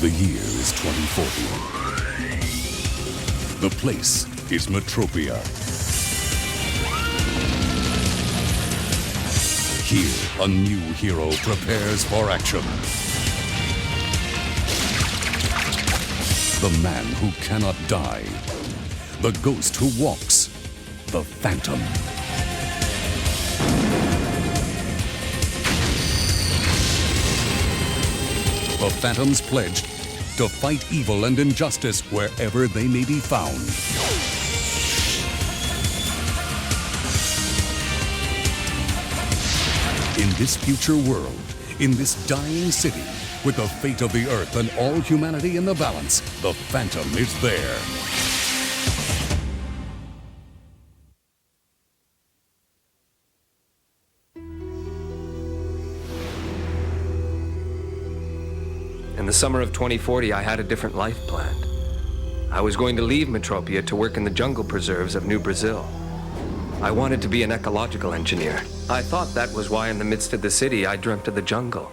The year is 2040. The place is Metropia. Here, a new hero prepares for action. The man who cannot die. The ghost who walks. The Phantom. The Phantom's pledge to fight evil and injustice wherever they may be found. In this future world, in this dying city, with the fate of the Earth and all humanity in the balance, the Phantom is there. In the summer of 2040, I had a different life planned. I was going to leave Metropia to work in the jungle preserves of New Brazil. I wanted to be an ecological engineer. I thought that was why in the midst of the city I dreamt of the jungle.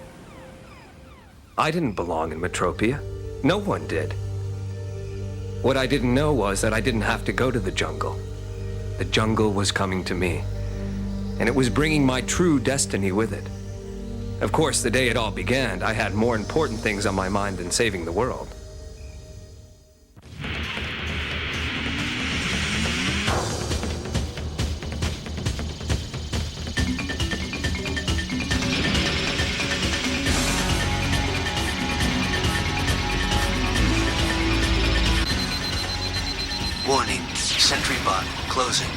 I didn't belong in Metropia. No one did. What I didn't know was that I didn't have to go to the jungle. The jungle was coming to me, and it was bringing my true destiny with it. Of course, the day it all began, I had more important things on my mind than saving the world. Warning, sentry bot closing.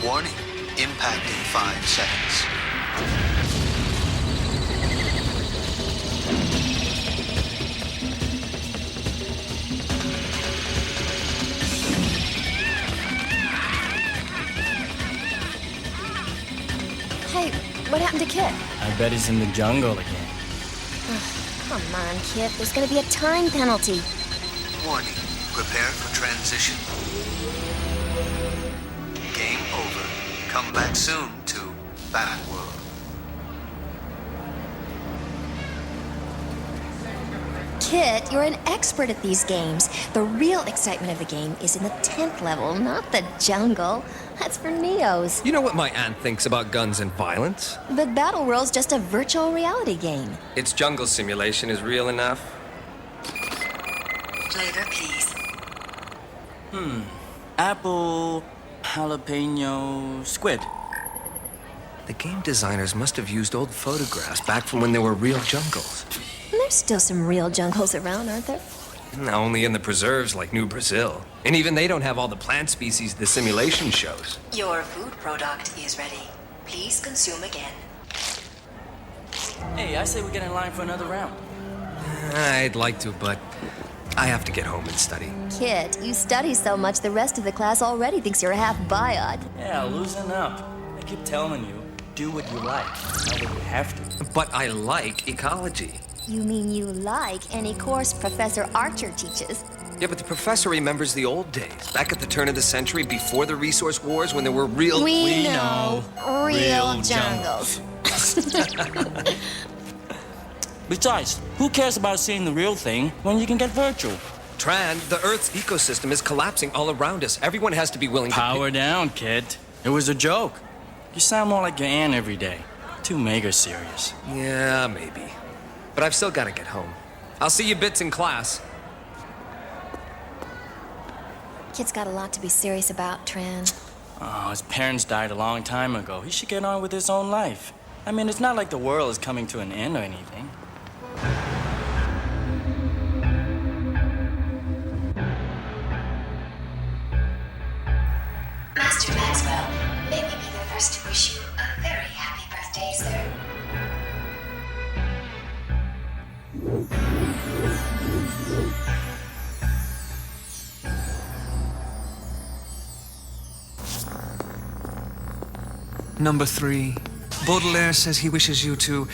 Warning, impact in 5 seconds. Hey, what happened to Kit? I bet he's in the jungle again. Come on, Kit. There's gonna be a time penalty. Warning, prepare for transition. Game over. Come back soon to Battle World. Kit, you're an expert at these games. The real excitement of the game is in the 10th level, not the jungle. That's for Neos. You know what my aunt thinks about guns and violence? But Battle World's just a virtual reality game. Its jungle simulation is real enough. Flavor, please. Apple, jalapeno, squid. The game designers must have used old photographs back from when there were real jungles. There's still some real jungles around, aren't there? Only in the preserves like New Brazil. And even they don't have all the plant species the simulation shows. Your food product is ready. Please consume again. Hey, I say we get in line for another round. I'd like to, but I have to get home and study. Kit, you study so much the rest of the class already thinks you're a half biot. Yeah, loosen up. I keep telling you, do what you like, not what you have to. But I like ecology. You mean you like any course Professor Archer teaches? Yeah, but the professor remembers the old days, back at the turn of the century, before the resource wars, when there were real... We know. Real jungles. Besides, who cares about seeing the real thing when you can get virtual? Tran, the Earth's ecosystem is collapsing all around us. Everyone has to be willing to... Power down, kid. It was a joke. You sound more like your aunt every day. Too mega serious. Yeah, maybe. But I've still got to get home. I'll see you bits in class. Kid's got a lot to be serious about, Tran. Oh, his parents died a long time ago. He should get on with his own life. I mean, it's not like the world is coming to an end or anything. Master Maxwell, may we be the first to wish you a very happy birthday, sir. Number 3. Baudelaire says he wishes you to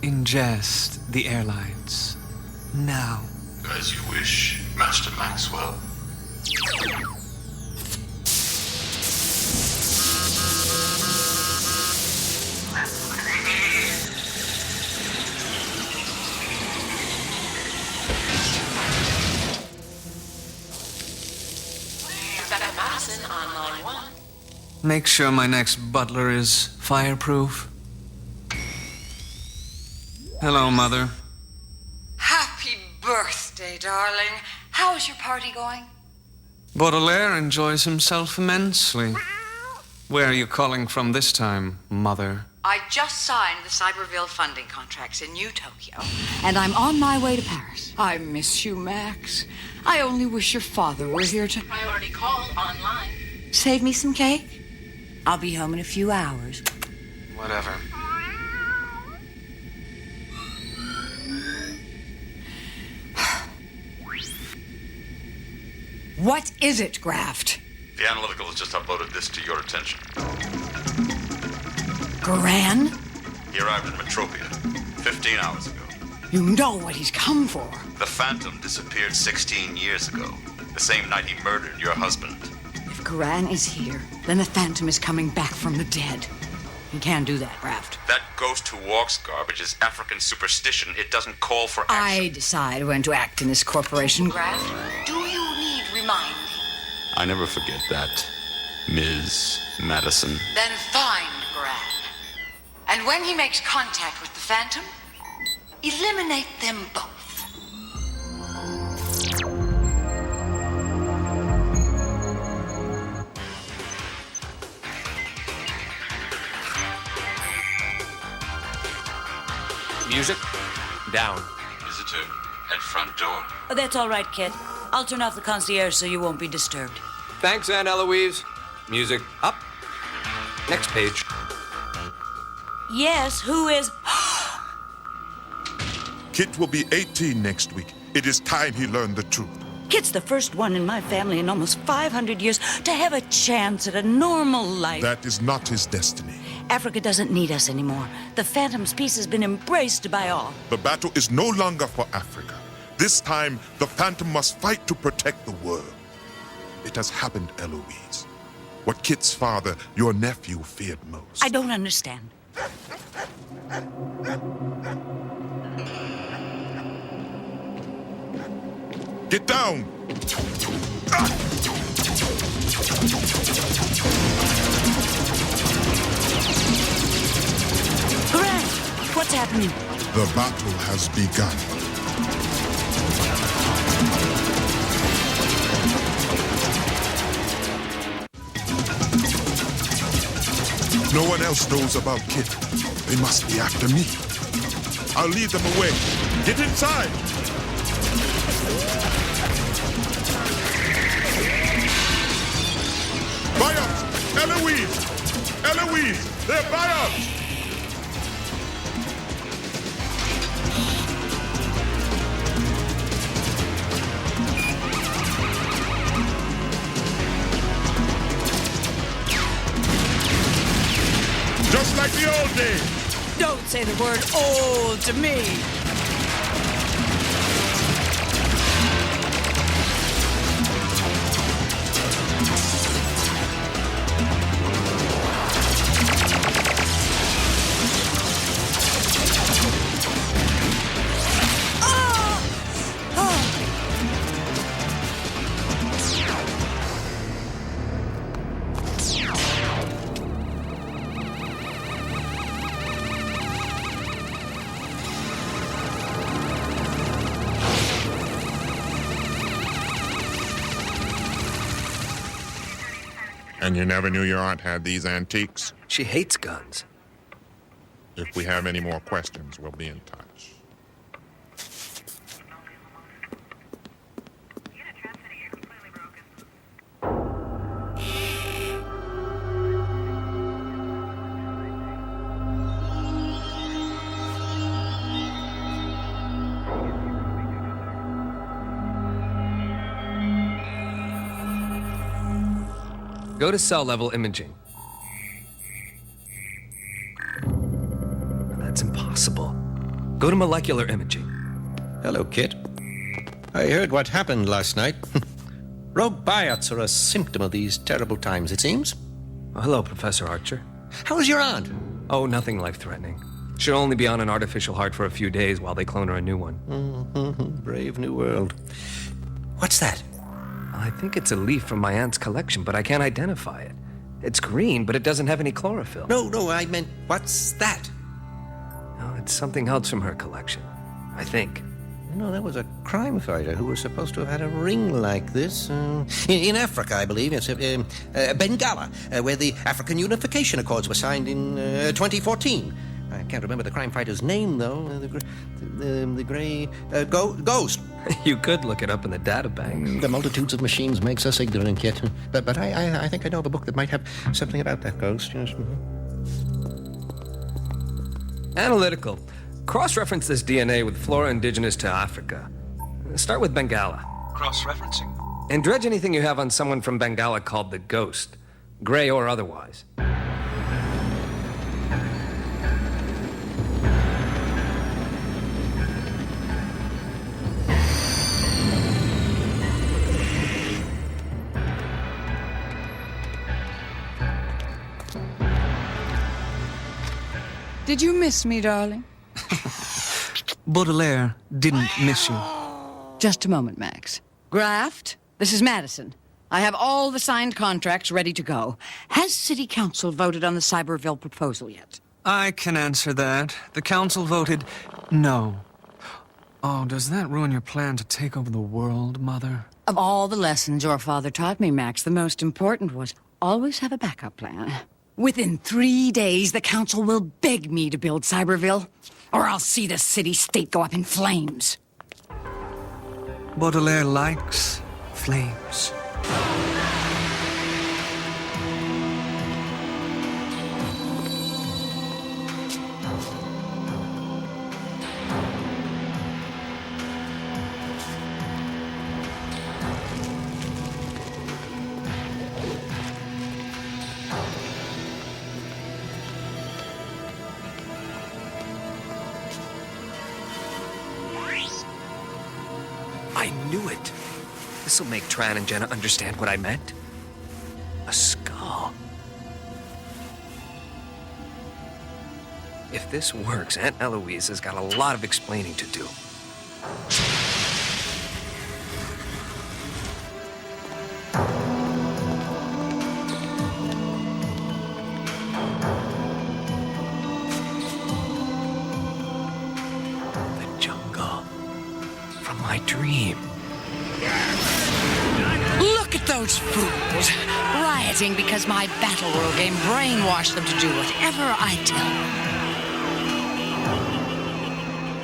ingest the airlights. Now. As you wish, Master Maxwell. Madison on line 1. Make sure my next butler is fireproof. Hello, Mother. Happy birthday, darling. How's your party going? Baudelaire enjoys himself immensely. Where are you calling from this time, Mother? I just signed the Cyberville funding contracts in New Tokyo, and I'm on my way to Paris. I miss you, Max. I only wish your father were here to... Priority call online. Save me some cake? I'll be home in a few hours. Whatever. What is it, Graft? The analytical has just uploaded this to your attention. Gran? He arrived in Metropia 15 hours ago. You know what he's come for. The Phantom disappeared 16 years ago, the same night he murdered your husband. If Gran is here, then the Phantom is coming back from the dead. He can't do that, Graft. That ghost who walks garbage is African superstition. It doesn't call for action. I decide when to act in this corporation, Graft. Do you need reminding? I never forget that, Ms. Madison. Then find Gran. And when he makes contact with the Phantom, eliminate them both. Music down. Visitor at front door. Oh, that's all right, Kit. I'll turn off the concierge so you won't be disturbed. Thanks, Aunt Eloise. Music up. Next page. Yes, who is... Kit will be 18 next week. It is time he learned the truth. Kit's the first one in my family in almost 500 years to have a chance at a normal life. That is not his destiny. Africa doesn't need us anymore. The Phantom's peace has been embraced by all. The battle is no longer for Africa. This time, the Phantom must fight to protect the world. It has happened, Eloise. What Kit's father, your nephew, feared most. I don't understand. Get down! Grant, what's happening? The battle has begun. No one else knows about Kit. They must be after me. I'll lead them away. Get inside! Bios! Eloise! Eloise! They're Bios! Just like the old days! Don't say the word old to me. And you never knew your aunt had these antiques? She hates guns. If we have any more questions, we'll be in touch. Go to cell level imaging. Go to molecular imaging. Hello, Kit. I heard what happened last night. Rogue biots are a symptom of these terrible times, it seems. Hello, Professor Archer. How is your aunt? Oh, nothing life-threatening. She'll only be on an artificial heart for a few days while they clone her a new one. Brave new world. What's that? I think it's a leaf from my aunt's collection, but I can't identify it. It's green, but it doesn't have any chlorophyll. No, I meant, what's that? No, it's something else from her collection, I think. No, that was a crime fighter who was supposed to have had a ring like this. In Africa, I believe. It's Bengala, where the African Unification Accords were signed in 2014. I can't remember the crime fighter's name, though. The gray... Ghost. You could look it up in the databank. The multitudes of machines makes us ignorant, Kit. But I think I know of a book that might have something about that ghost. Yes. Analytical. Cross-reference this DNA with flora indigenous to Africa. Start with Bengala. Cross-referencing? And dredge anything you have on someone from Bengala called the Ghost, gray or otherwise. Did you miss me, darling? Baudelaire didn't miss you. Just a moment, Max. Graft, this is Madison. I have all the signed contracts ready to go. Has City Council voted on the Cyberville proposal yet? I can answer that. The council voted no. Oh, does that ruin your plan to take over the world, Mother? Of all the lessons your father taught me, Max, the most important was always have a backup plan. Within 3 days, the council will beg me to build Cyberville, or I'll see the city-state go up in flames. Baudelaire likes flames. I knew it. This'll make Tran and Jenna understand what I meant. A skull. If this works, Aunt Eloise has got a lot of explaining to do. The jungle. From my dream. Look at those fools, rioting because my Battle Royale game brainwashed them to do whatever I tell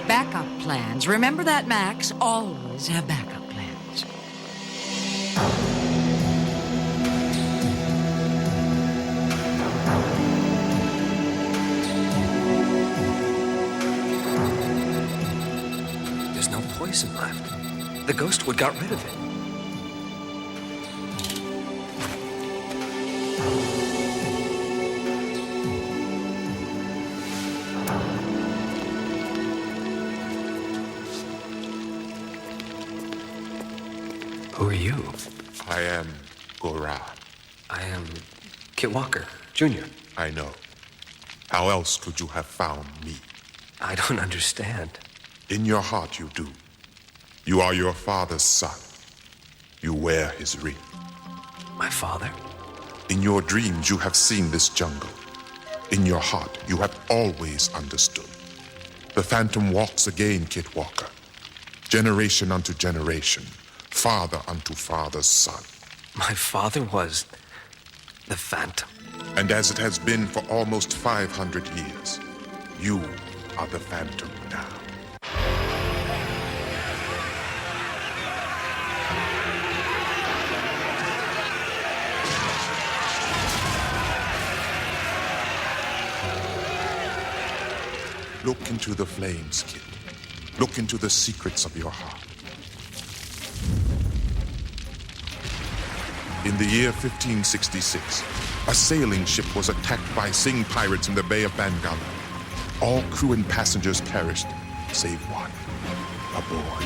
them. Backup plans. Remember that, Max? Always have backup plans. There's no poison left. The ghost would got rid of it. Who are you? I am Gora. I am Kit Walker, Jr. I know. How else could you have found me? I don't understand. In your heart you do. You are your father's son. You wear his ring. My father? In your dreams you have seen this jungle. In your heart you have always understood. The Phantom walks again, Kit Walker. Generation unto generation. Father unto father's son. My father was the Phantom. And as it has been for almost 500 years, you are the Phantom now. Look into the flames, Kid. Look into the secrets of your heart. In the year 1566, a sailing ship was attacked by Sing pirates in the Bay of Bengala. All crew and passengers perished, save one, a boy.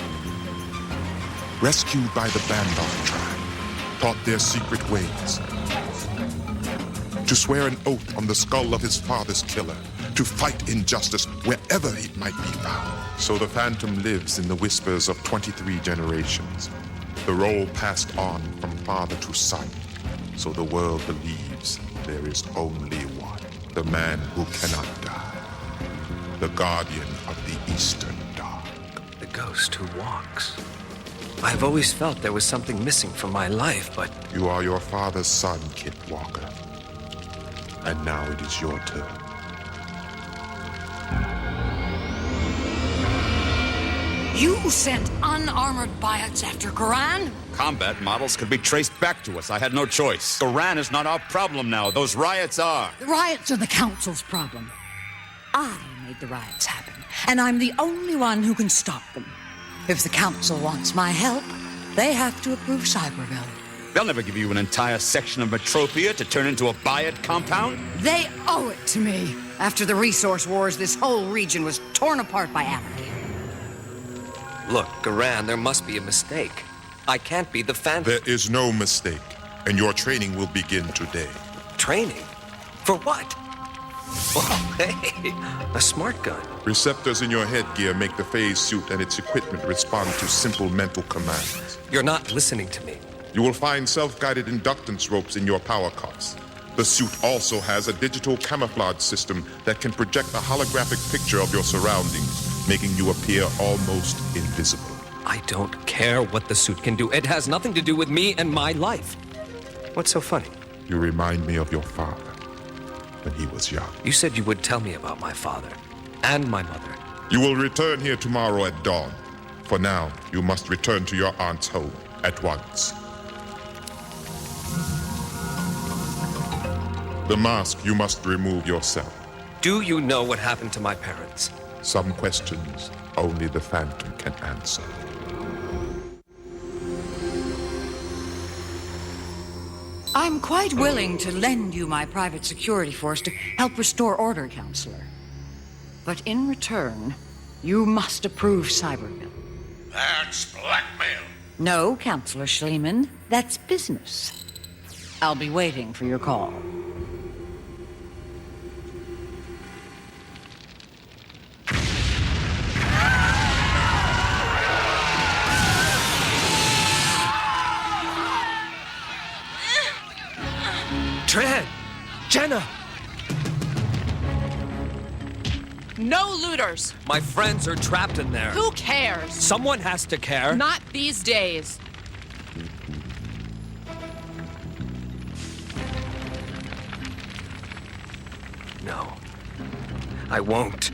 Rescued by the Bandar tribe, taught their secret ways. To swear an oath on the skull of his father's killer, to fight injustice wherever it might be found. So the Phantom lives in the whispers of 23 generations, the role passed on from father to son, so the world believes there is only one, the man who cannot die, the guardian of the Eastern Dark. The ghost who walks. I've always felt there was something missing from my life, but... You are your father's son, Kit Walker. And now it is your turn. You sent unarmored biots after Garan? Combat models could be traced back to us. I had no choice. Garan is not our problem now. Those riots are. The riots are the Council's problem. I made the riots happen, and I'm the only one who can stop them. If the Council wants my help, they have to approve Cyberville. They'll never give you an entire section of Metropia to turn into a biot compound. They owe it to me. After the resource wars, this whole region was torn apart by anarchy. Look, Garan, there must be a mistake. I can't be the Phantom. There is no mistake, and your training will begin today. Training? For what? Oh, hey, a smart gun. Receptors in your headgear make the phase suit and its equipment respond to simple mental commands. You're not listening to me. You will find self-guided inductance ropes in your power cuffs. The suit also has a digital camouflage system that can project a holographic picture of your surroundings, making you appear almost invisible. I don't care what the suit can do. It has nothing to do with me and my life. What's so funny? You remind me of your father when he was young. You said you would tell me about my father and my mother. You will return here tomorrow at dawn. For now, you must return to your aunt's home at once. The mask you must remove yourself. Do you know what happened to my parents? Some questions only the Phantom can answer. I'm quite willing to lend you my private security force to help restore order, Counselor. But in return, you must approve Cyberville. That's blackmail. No, Counselor Schliemann, that's business. I'll be waiting for your call. Dread! Jenna! No looters! My friends are trapped in there. Who cares? Someone has to care. Not these days. No. I won't.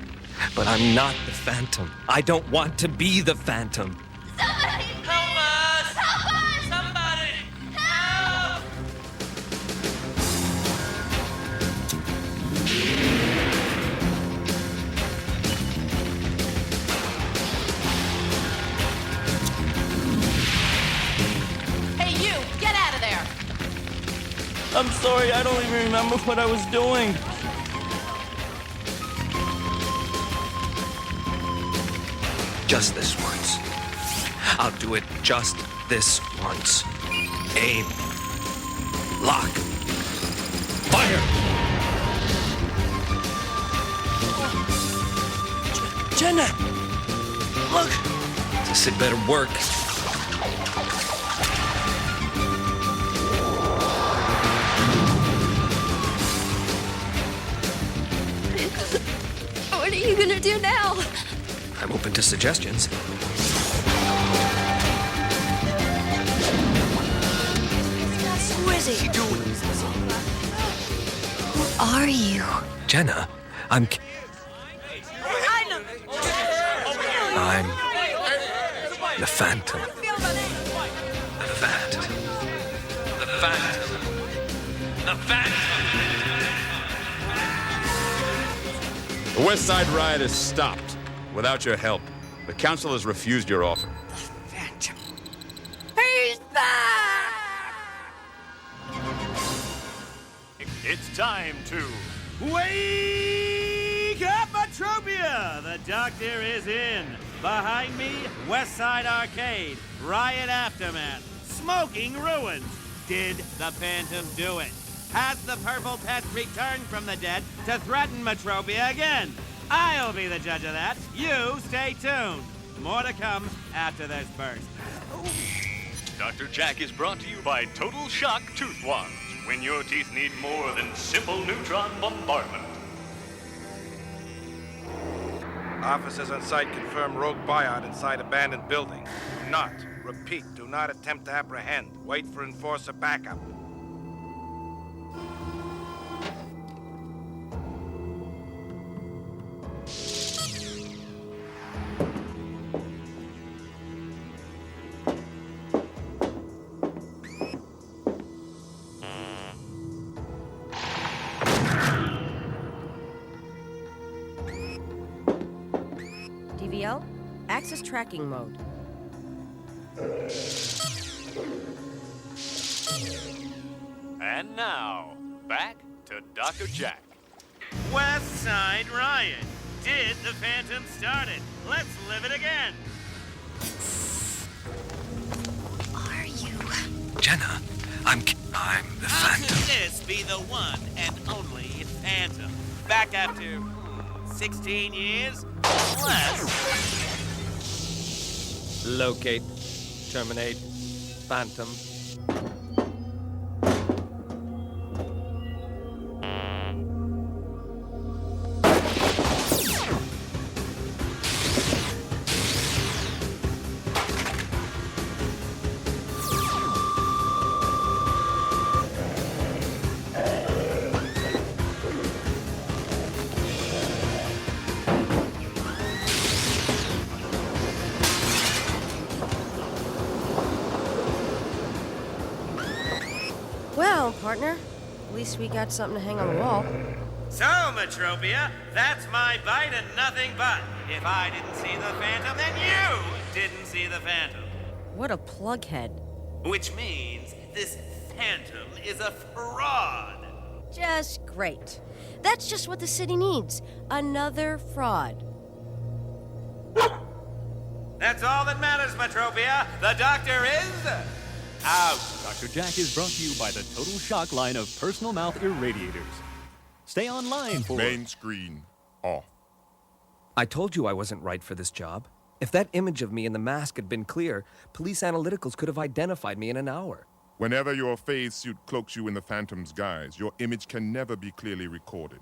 But I'm not the Phantom. I don't want to be the Phantom. Somebody! Help us! Help us! Somebody! Help! Hey, you! Get out of there! I'm sorry, I don't even remember what I was doing. Just this once. I'll do it just this once. Aim. Lock. Fire! Jenna! Look! This had better work. What are you gonna do now? I'm open to suggestions. Who is he? Who are you? Jenna, I'm the Phantom. The Phantom. The Phantom. The Phantom. The West Side riot is stopped. Without your help, the Council has refused your offer. Phantom. He's back! It's time to wake up Metropolis! Metropia! The Doctor is in. Behind me, West Side Arcade, Riot Aftermath, Smoking Ruins. Did the Phantom do it? Has the Purple Pet returned from the dead to threaten Metropia again? I'll be the judge of that. You stay tuned. More to come after this burst. Dr. Jack is brought to you by Total Shock Tooth Wands. When your teeth need more than simple neutron bombardment. Officers on site confirm rogue buyout inside abandoned building. Do not, repeat, do not attempt to apprehend. Wait for enforcer backup. DVL, access tracking mode. And now, back to Dr. Jack. West Side Riot. Did the Phantom start it? Let's live it again. Are you? Jenna, I'm the How Phantom. could this be the one and only Phantom? Back after 16 years? Less. Locate, terminate, Phantom. Well, partner, at least we got something to hang on the wall. So, Metropia, that's my bite and nothing but. If I didn't see the Phantom, then you didn't see the Phantom. What a plughead. Which means this Phantom is a fraud. Just great. That's just what the city needs. Another fraud. That's all that matters, Metropia. The Doctor is out. Dr. Jack is brought to you by the Total Shock line of personal mouth irradiators. Stay online for... Main screen off. I told you I wasn't right for this job. If that image of me in the mask had been clear, police analyticals could have identified me in an hour. Whenever your phase suit cloaks you in the Phantom's guise, your image can never be clearly recorded.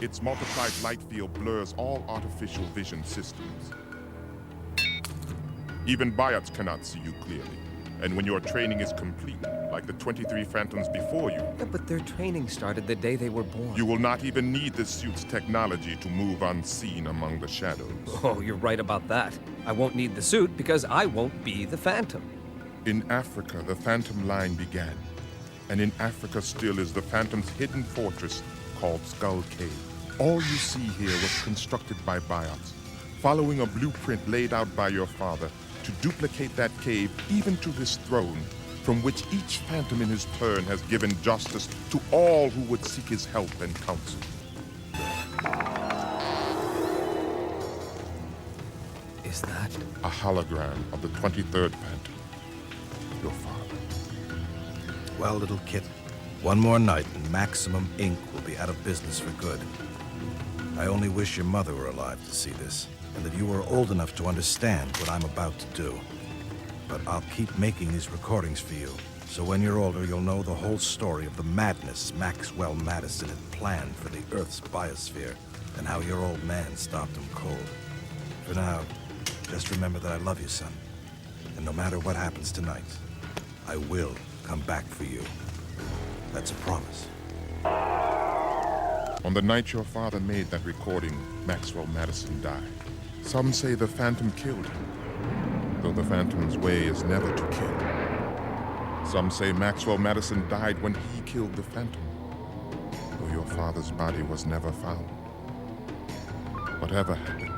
Its multiplied light field blurs all artificial vision systems. Even biots cannot see you clearly. And when your training is complete, like the 23 Phantoms before you... Yeah, but their training started the day they were born. You will not even need the suit's technology to move unseen among the shadows. Oh, you're right about that. I won't need the suit because I won't be the Phantom. In Africa, the Phantom line began. And in Africa still is the Phantom's hidden fortress called Skull Cave. All you see here was constructed by biots, following a blueprint laid out by your father to duplicate that cave even to this throne, from which each Phantom in his turn has given justice to all who would seek his help and counsel. Is that? A hologram of the 23rd Phantom, your father. Well, little kid, one more night and Maximum Inc. will be out of business for good. I only wish your mother were alive to see this, and that you were old enough to understand what I'm about to do. But I'll keep making these recordings for you, so when you're older, you'll know the whole story of the madness Maxwell Madison had planned for the Earth's biosphere, and how your old man stopped him cold. For now, just remember that I love you, son. And no matter what happens tonight, I will come back for you. That's a promise. On the night your father made that recording, Maxwell Madison died. Some say the Phantom killed him, though the Phantom's way is never to kill. Some say Maxwell Madison died when he killed the Phantom, though your father's body was never found. Whatever happened,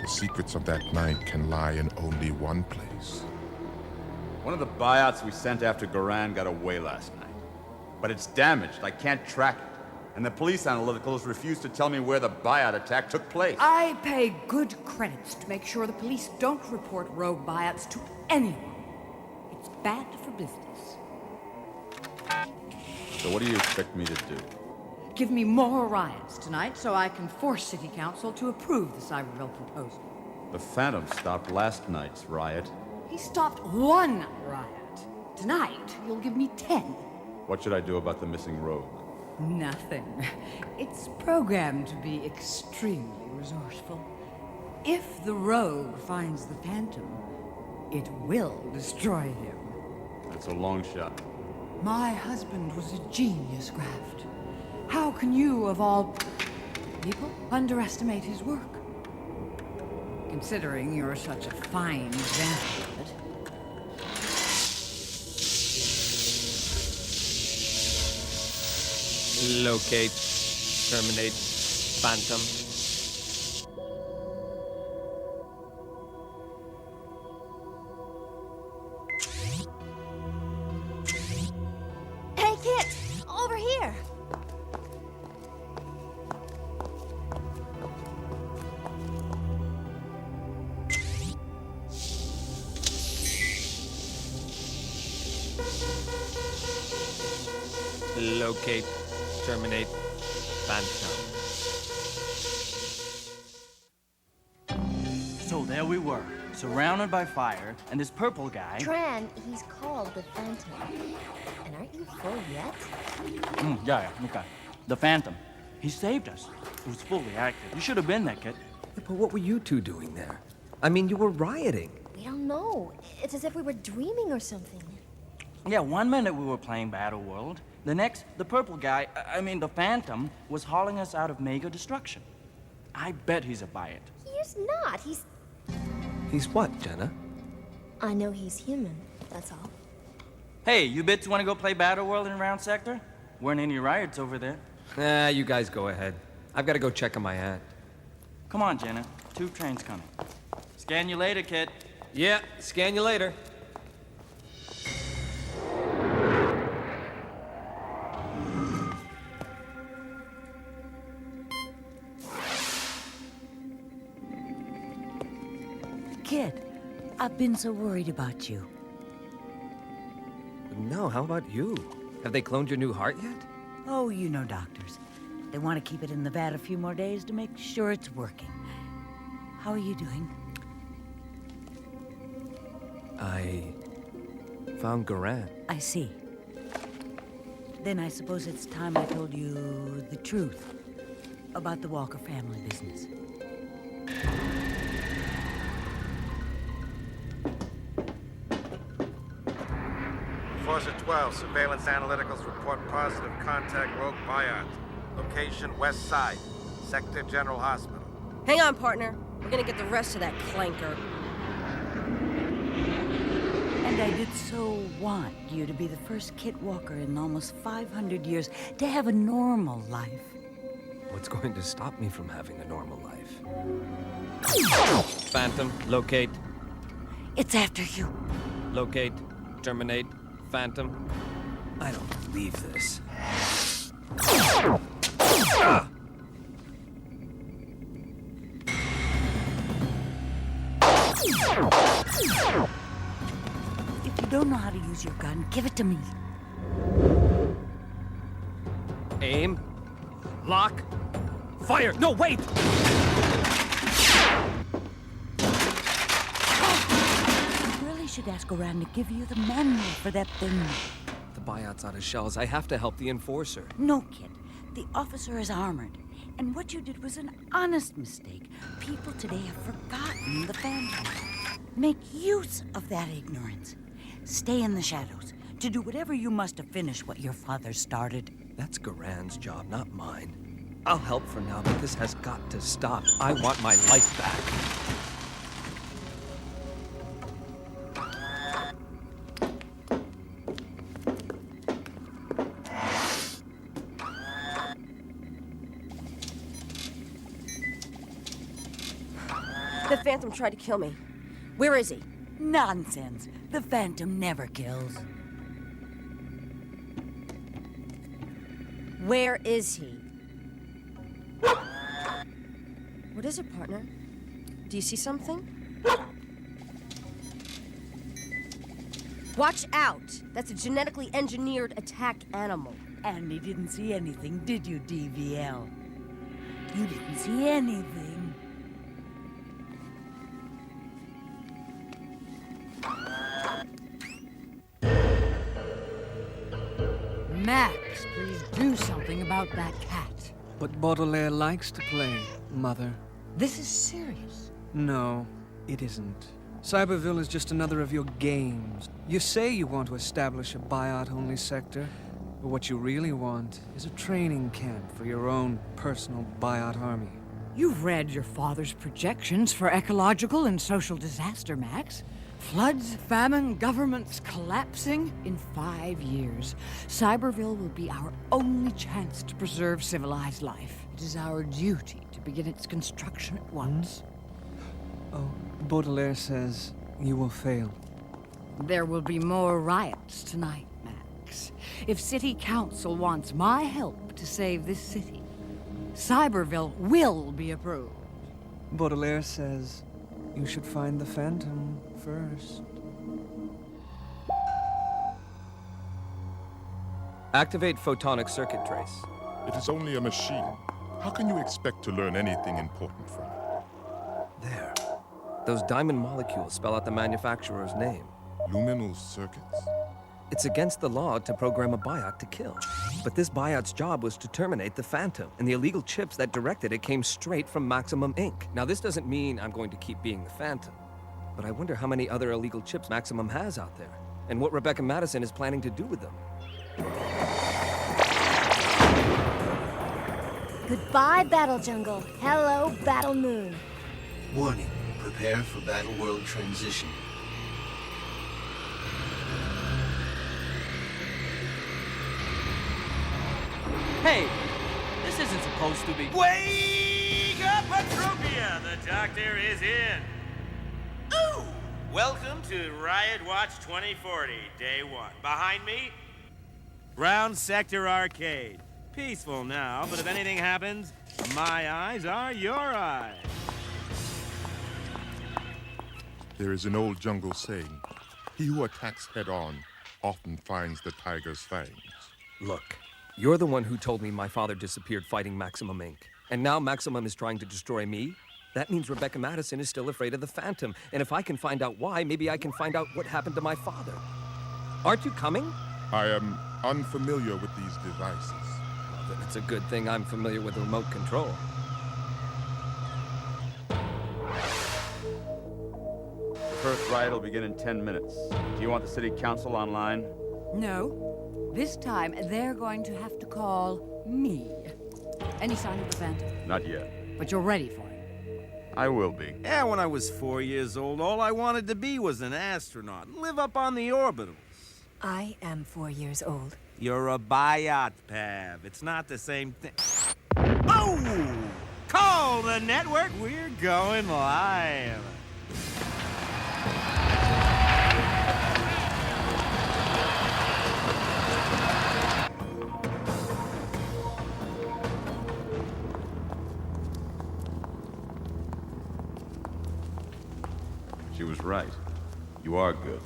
the secrets of that night can lie in only one place. One of the buyouts we sent after Goran got away last night. But it's damaged. I can't track it. And the police analyticals refuse to tell me where the buyout attack took place. I pay good credits to make sure the police don't report rogue buyouts to anyone. It's bad for business. So what do you expect me to do? Give me more riots tonight so I can force City Council to approve the Cyberville proposal. The Phantom stopped last night's riot. He stopped one riot. Tonight, you'll give me 10. What should I do about the missing rogue? Nothing. It's programmed to be extremely resourceful. If the rogue finds the Phantom, it will destroy him. That's a long shot. My husband was a genius, Graft. How can you, of all people, underestimate his work? Considering you're such a fine example of it. Locate, terminate, Phantom. Hey, Kit! Over here! Locate, terminate, Phantom. So there we were, surrounded by fire, and this purple guy... Tran, he's called the Phantom. And aren't you full yet? Yeah, okay. The Phantom. He saved us. It was fully active. You should have been there, kid. But what were you two doing there? I mean, you were rioting. We don't know. It's as if we were dreaming or something. Yeah, 1 minute we were playing Battle World. The next, the purple guy, the Phantom, was hauling us out of mega destruction. I bet he's a buy-it. He's not. He's what, Jenna? I know he's human, that's all. Hey, you bits want to go play Battle World in Round Sector? Weren't any riots over there. Nah, you guys go ahead. I've got to go check on my aunt. Come on, Jenna. 2 trains coming. Scan you later, kid. Yeah, scan you later. Kid, I've been so worried about you. No, how about you? Have they cloned your new heart yet? Oh, you know doctors. They want to keep it in the vat a few more days to make sure it's working. How are you doing? I found Garan. I see. Then I suppose it's time I told you the truth about the Walker family business. Forza 12, surveillance analyticals report positive contact rogue buyout. Location west side, Sector General Hospital. Hang on, partner. We're gonna get the rest of that clanker. And I did so want you to be the first Kit Walker in almost 500 years to have a normal life. What's going to stop me from having a normal life? Phantom, locate. It's after you. Locate, terminate, Phantom. I don't believe this. If you don't know how to use your gun, give it to me. Aim. Lock. Fire! No, wait! You really should ask around to give you the manual for that thing. The buyout's out of shells. I have to help the enforcer. No, kid. The officer is armored. And what you did was an honest mistake. People today have forgotten the Phantom. Make use of that ignorance. Stay in the shadows to do whatever you must to finish what your father started. That's Garan's job, not mine. I'll help for now, but this has got to stop. I want my life back. The Phantom tried to kill me. Where is he? Nonsense. The Phantom never kills. Where is he? What is it, partner? Do you see something? Watch out! That's a genetically engineered attack animal. And you didn't see anything, did you, DVL? You didn't see anything. Max, please do something about that cat. But Baudelaire likes to play, Mother. This is serious. No, it isn't. Cyberville is just another of your games. You say you want to establish a buyout-only sector, but what you really want is a training camp for your own personal buyout army. You've read your father's projections for ecological and social disaster, Max. Floods, famine, governments collapsing. In 5 years, Cyberville will be our only chance to preserve civilized life. It is our duty to begin its construction at once. Oh, Baudelaire says you will fail. There will be more riots tonight, Max. If City Council wants my help to save this city, Cyberville will be approved. Baudelaire says you should find the Phantom first. Activate photonic circuit trace. It is only a machine. How can you expect to learn anything important from it? There. Those diamond molecules spell out the manufacturer's name. Luminal circuits? It's against the law to program a biot to kill. But this biot's job was to terminate the Phantom, and the illegal chips that directed it came straight from Maximum Inc. Now, this doesn't mean I'm going to keep being the Phantom, but I wonder how many other illegal chips Maximum has out there, and what Rebecca Madison is planning to do with them. Goodbye, Battle Jungle. Hello, Battle Moon. Warning. Prepare for Battle World transition. Hey, this isn't supposed to be... Wake up, Metropia! The doctor is in. Ooh! Welcome to Riot Watch 2040, Day 1. Behind me, Round Sector Arcade. Peaceful now, but if anything happens, my eyes are your eyes. There is an old jungle saying, he who attacks head-on often finds the tiger's fangs. Look, you're the one who told me my father disappeared fighting Maximum Inc. And now Maximum is trying to destroy me? That means Rebecca Madison is still afraid of the Phantom. And if I can find out why, maybe I can find out what happened to my father. Aren't you coming? I am unfamiliar with these devices. Well, then it's a good thing I'm familiar with remote control. The first riot will begin in 10 minutes. Do you want the city council online? No. This time, they're going to have to call me. Any sign of the Phantom? Not yet. But you're ready for it. I will be. Yeah, when I was 4 years old, all I wanted to be was an astronaut and live up on the orbitals. I am 4 years old. You're a biot, Pav. It's not the same thing. Oh! Call the network. We're going live. She was right. You are good.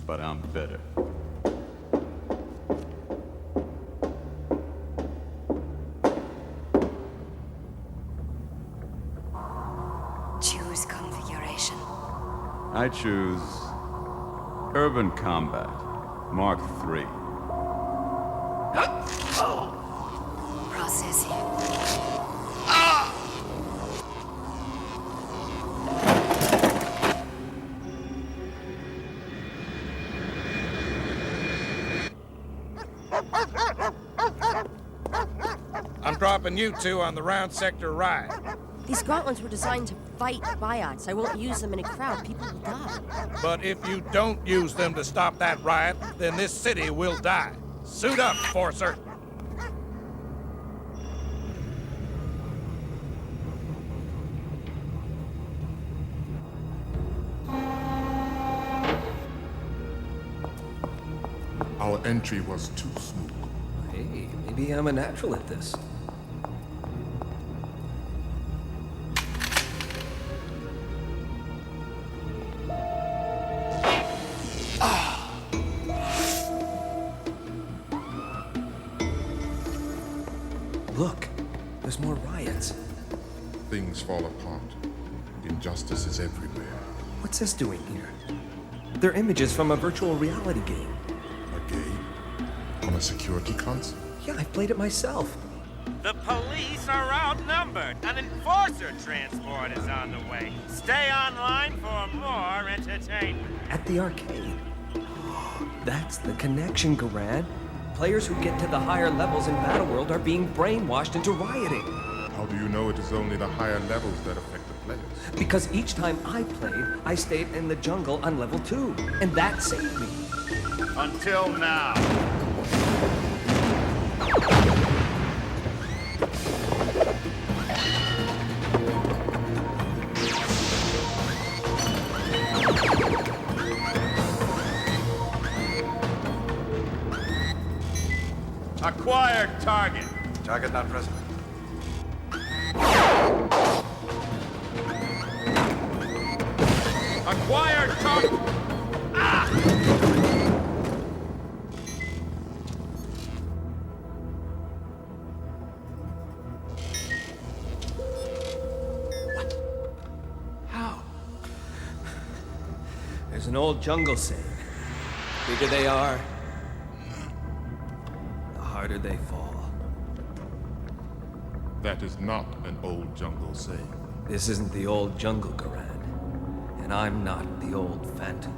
But I'm better. Choose configuration. I choose Urban Combat, Mark III. Processing. I'm dropping you two on the round sector riot. These gauntlets were designed to fight biots. I won't use them in a crowd. People will die. But if you don't use them to stop that riot, then this city will die. Suit up, Forcer. Our entry was too smooth. Hey, maybe I'm a natural at this. things fall apart. Injustice is everywhere. What's this doing here? They're images from a virtual reality game. A game? On a security console? Yeah, I've played it myself. The police are outnumbered. An enforcer transport is on the way. Stay online for more entertainment. At the arcade. That's the connection, Garand. Players who get to the higher levels in Battleworld are being brainwashed into rioting. How do you know it is only the higher levels that affect the players? Because each time I played, I stayed in the jungle on level 2, and that saved me. Until now. Acquired target. Target not present. Acquired target. Ah! What? How? There's an old jungle saying. The bigger they are, the harder they fall. That is not an old jungle saying. This isn't the old jungle, Garand. And I'm not the old Phantom.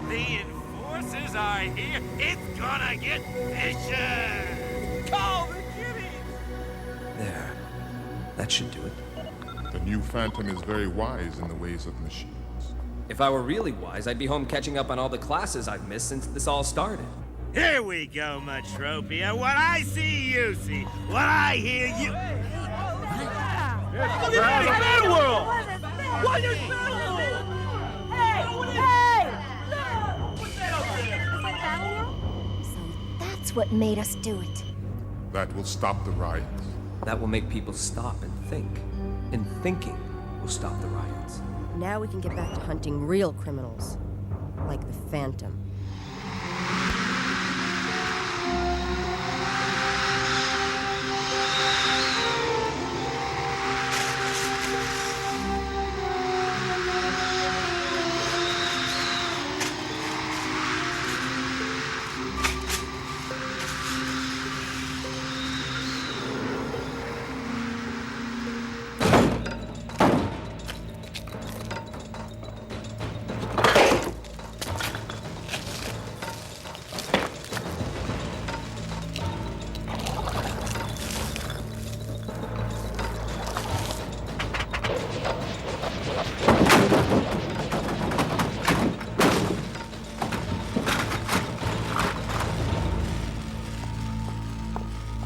The enforcers are here. It's gonna get vicious. Call the kitties. There. That should do it. The new Phantom is very wise in the ways of machines. If I were really wise, I'd be home catching up on all the classes I've missed since this all started. Here we go, Metropia. What I see, you see. What I hear, you... It's Battle World! What is Battle World? Hey! What's that up there? So that's what made us do it. That will stop the riots. That will make people stop and think. And thinking will stop the riots. Now we can get back to hunting real criminals, like the Phantom.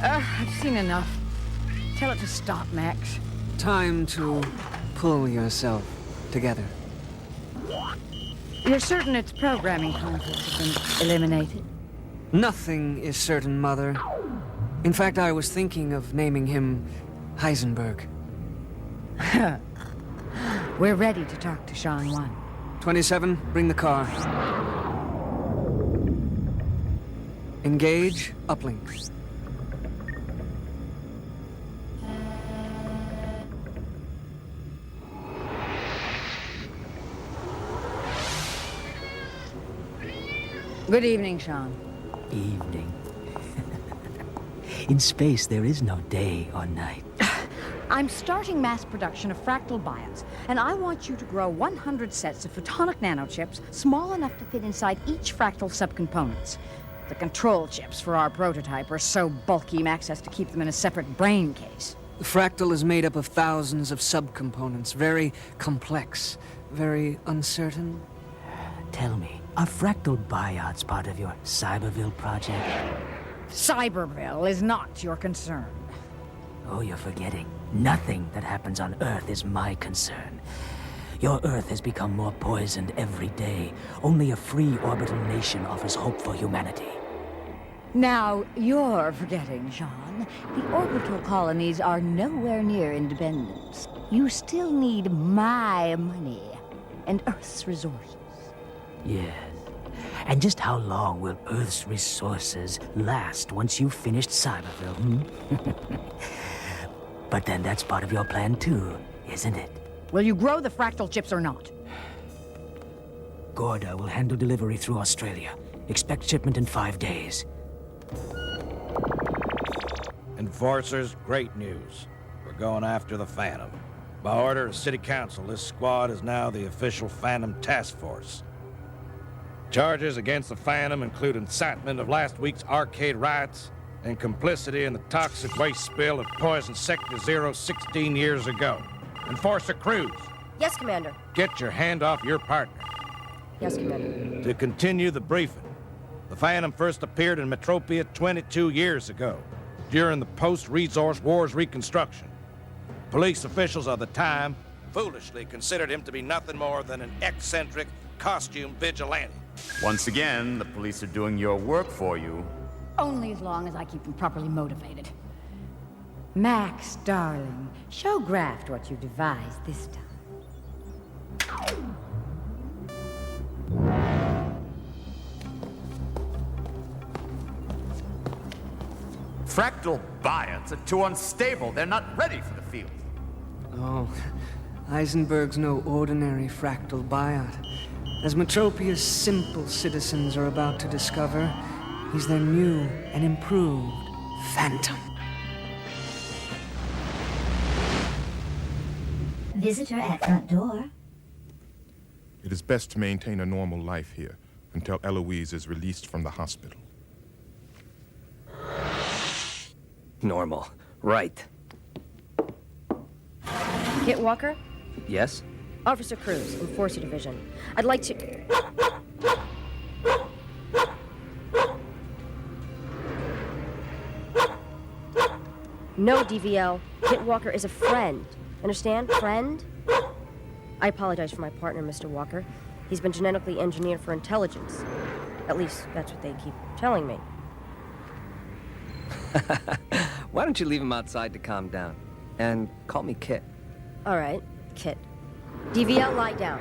I've seen enough. Tell it to stop, Max. Time to pull yourself together. You're certain its programming conflicts have been eliminated? Nothing is certain, Mother. In fact, I was thinking of naming him Heisenberg. We're ready to talk to Sean 1. 27, bring the car. Engage, uplink. Good evening, Sean. Evening. In space, there is no day or night. I'm starting mass production of fractal biots, and I want you to grow 100 sets of photonic nanochips small enough to fit inside each fractal subcomponents. The control chips for our prototype are so bulky Max has to keep them in a separate brain case. The fractal is made up of thousands of subcomponents, very complex, very uncertain. Tell me, are fractal biots part of your Cyberville project? Cyberville is not your concern. Oh, you're forgetting. Nothing that happens on Earth is my concern. Your Earth has become more poisoned every day. Only a free orbital nation offers hope for humanity. Now, you're forgetting, Sean. The orbital colonies are nowhere near independence. You still need my money. and Earth's resources. Yes. And just how long will Earth's resources last once you've finished Cyberville, But then that's part of your plan too, isn't it? Will you grow the fractal chips or not? Gorda will handle delivery through Australia. Expect shipment in 5 days. Enforcers, great news. We're going after the Phantom. By order of City Council, this squad is now the official Phantom Task Force. Charges against the Phantom include incitement of last week's arcade riots and complicity in the toxic waste spill that poisoned Sector 0 16 years ago. Enforcer Cruz, Yes, Commander. get your hand off your partner. Yes, Commander. To continue the briefing, the Phantom first appeared in Metropia 22 years ago, during the post-Resource Wars reconstruction. Police officials of the time foolishly considered him to be nothing more than an eccentric costume vigilante. Once again, the police are doing your work for you. Only as long as I keep them properly motivated. Max, darling, show Graft what you devised this time. Fractal biots are too unstable. They're not ready for the field. Oh, Eisenberg's no ordinary fractal biot. As Metropia's simple citizens are about to discover, he's their new and improved Phantom. Visitor at front door. It is best to maintain a normal life here until Eloise is released from the hospital. Normal. Right. Kit Walker? Yes? Officer Cruz, Enforcer Division. I'd like to... No, DVL. Kit Walker is a friend. Understand? Friend? I apologize for my partner, Mr. Walker. He's been genetically engineered for intelligence. At least, that's what they keep telling me. Why don't you leave him outside to calm down? And call me Kit. All right, Kit. DVL, lie down.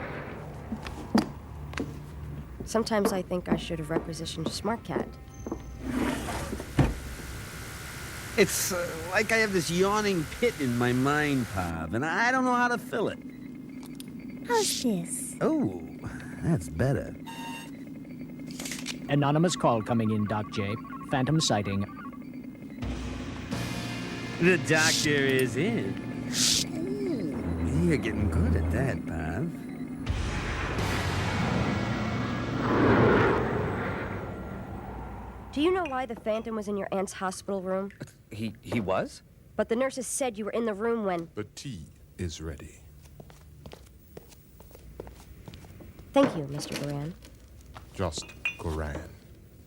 Sometimes I think I should have requisitioned a smart cat. It's like I have this yawning pit in my mind, Pav, and I don't know how to fill it. How's this? Oh, that's better. Anonymous call coming in, Doc J. Phantom sighting. The doctor is in. Ooh, you're getting good at that, Pav. Do you know why the Phantom was in your aunt's hospital room? He was? But the nurses said you were in the room when... The tea is ready. Thank you, Mr. Duran. Just Goran.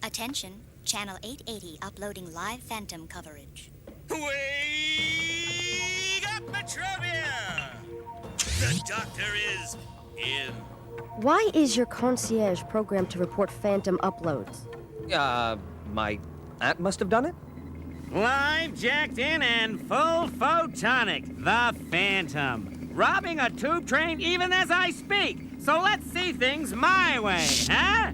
Attention, Channel 880 uploading live Phantom coverage. Wake up, Metrovia! The doctor is in. Why is your concierge programmed to report Phantom uploads? My aunt must have done it? Live, jacked in, and full photonic. The Phantom. Robbing a tube train even as I speak. So let's see things my way, huh?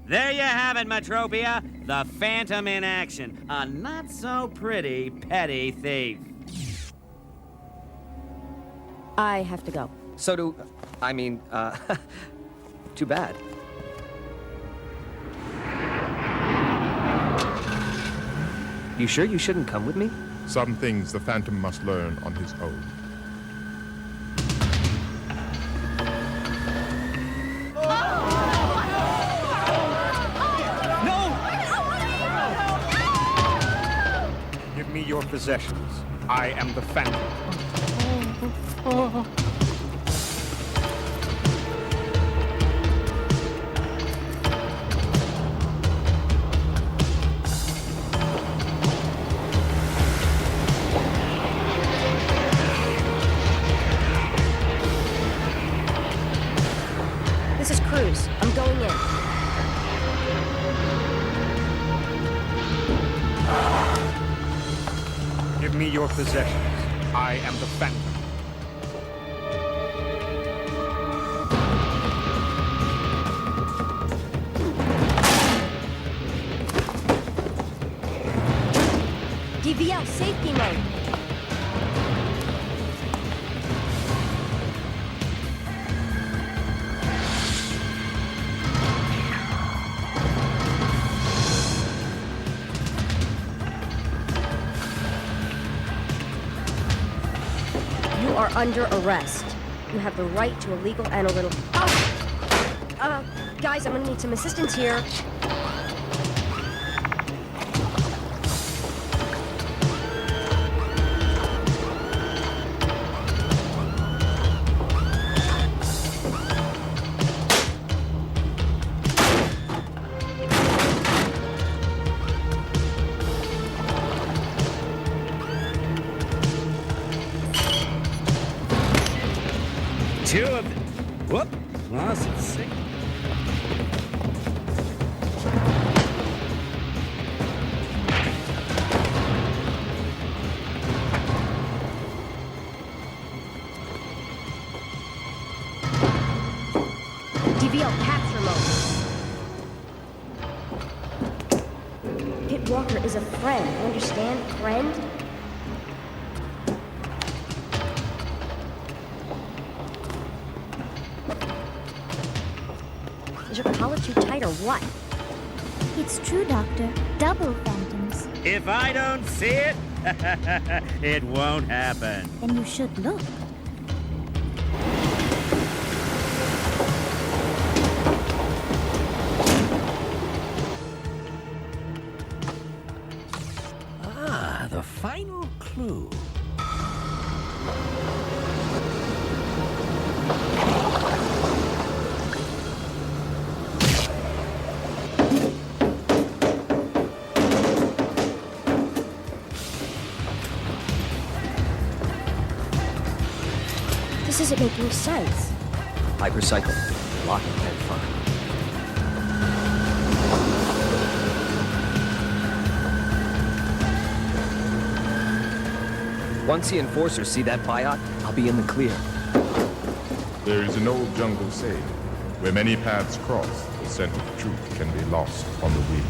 There you have it, Metropia. The Phantom in action. A not-so-pretty petty thief. I have to go. So do... too bad. You sure you shouldn't come with me? Some things the Phantom must learn on his own. Give me your possessions. I am the Phantom. This is Cruz. I'm going in. Give me your possessions. I am the Phantom. DVL, safety mode. You are under arrest. You have the right to a legal analytical... Oh! Guys, I'm gonna need some assistance here. Two of them. Whoop. Lost it. Sick. DVL capture mode. Kit Walker is a friend. You understand? Friend? Is your collar too tight or what? It's true, Doctor. Double phantoms. If I don't see it, it won't happen. Then you should look. Ah, the final clue. This isn't making sense. Hypercycle. Lock and find. Once the enforcers see that biot, I'll be in the clear. There is an old jungle saying, where many paths cross, the scent of truth can be lost on the wind.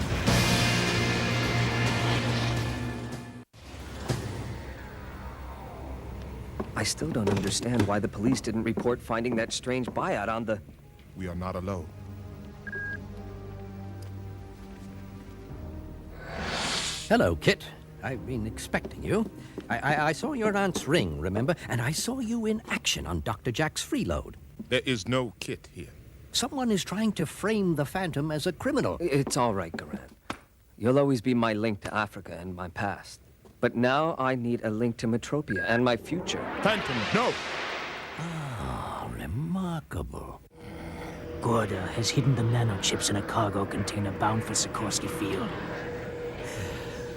I still don't understand why the police didn't report finding that strange biot on the... We are not alone. Hello, Kit. I've been expecting you. I saw your aunt's ring, remember? And I saw you in action on Dr. Jack's freeload. There is no Kit here. Someone is trying to frame the Phantom as a criminal. It's all right, Garand. You'll always be my link to Africa and my past. But now I need a link to Metropia and my future. Phantom, no! Ah, remarkable. Gorda has hidden the nanochips in a cargo container bound for Sikorsky Field.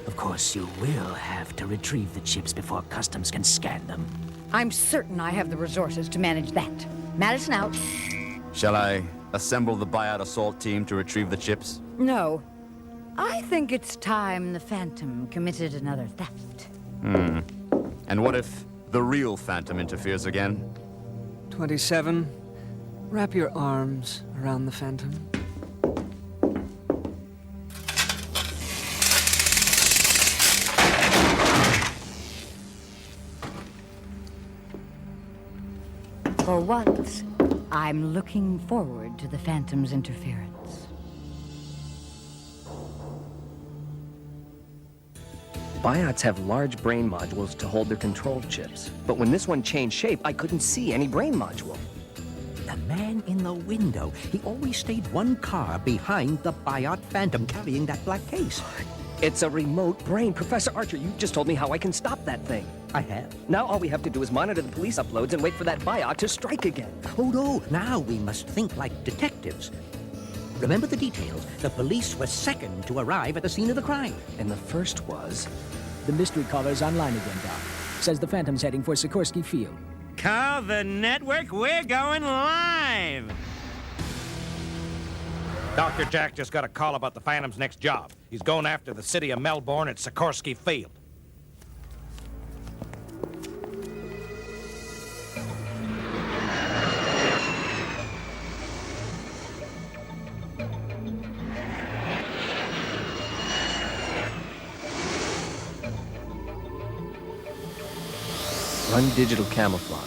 Of course, you will have to retrieve the chips before customs can scan them. I'm certain I have the resources to manage that. Madison out. Shall I assemble the buyout assault team to retrieve the chips? No. I think it's time the Phantom committed another theft. And what if the real Phantom interferes again? 27. Wrap your arms around the Phantom. For once, I'm looking forward to the Phantom's interference. Biots have large brain modules to hold their control chips. But when this one changed shape, I couldn't see any brain module. The man in the window. He always stayed one car behind the Biot Phantom carrying that black case. It's a remote brain. Professor Archer, you just told me how I can stop that thing. I have. Now all we have to do is monitor the police uploads and wait for that biot to strike again. Oh, no. Now we must think like detectives. Remember the details. The police were second to arrive at the scene of the crime. And the first was... The mystery caller's online again, Doc. Says the Phantom's heading for Sikorsky Field. Call the network, we're going live! Dr. Jack just got a call about the Phantom's next job. He's going after the city of Melbourne at Sikorsky Field. Undigital camouflage.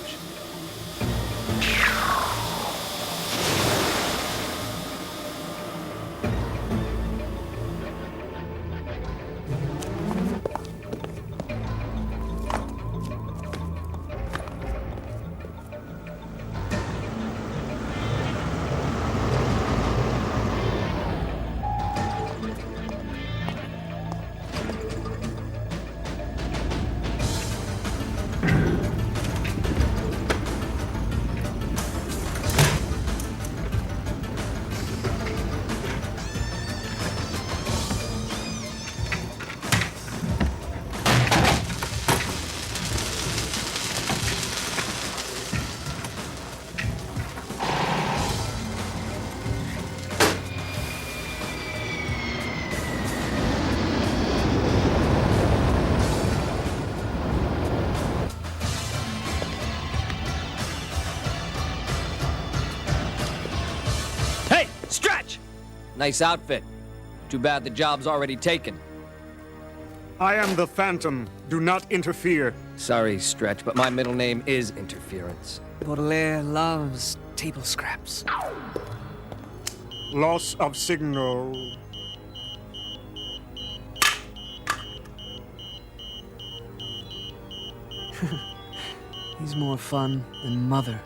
Nice outfit. Too bad the job's already taken. I am the Phantom. Do not interfere. Sorry, Stretch, but my middle name is Interference. Baudelaire loves table scraps. Loss of signal. He's more fun than Mother.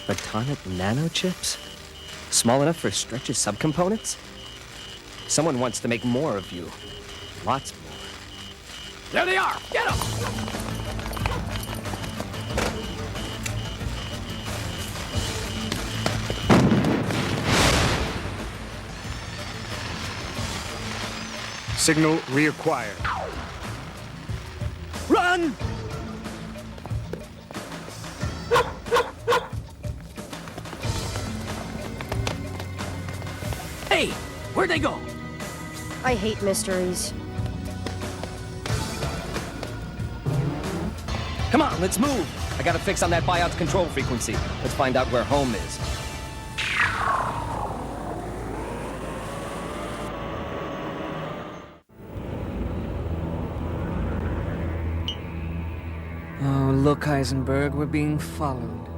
Photonic nanochips? Small enough for Stretch's subcomponents? Someone wants to make more of you. Lots more. There they are! Get them! Signal reacquired. Run! Hey, where'd they go? I hate mysteries. Come on, let's move! I got a fix on that buyout's control frequency. Let's find out where home is. Oh, look, Heisenberg, we're being followed.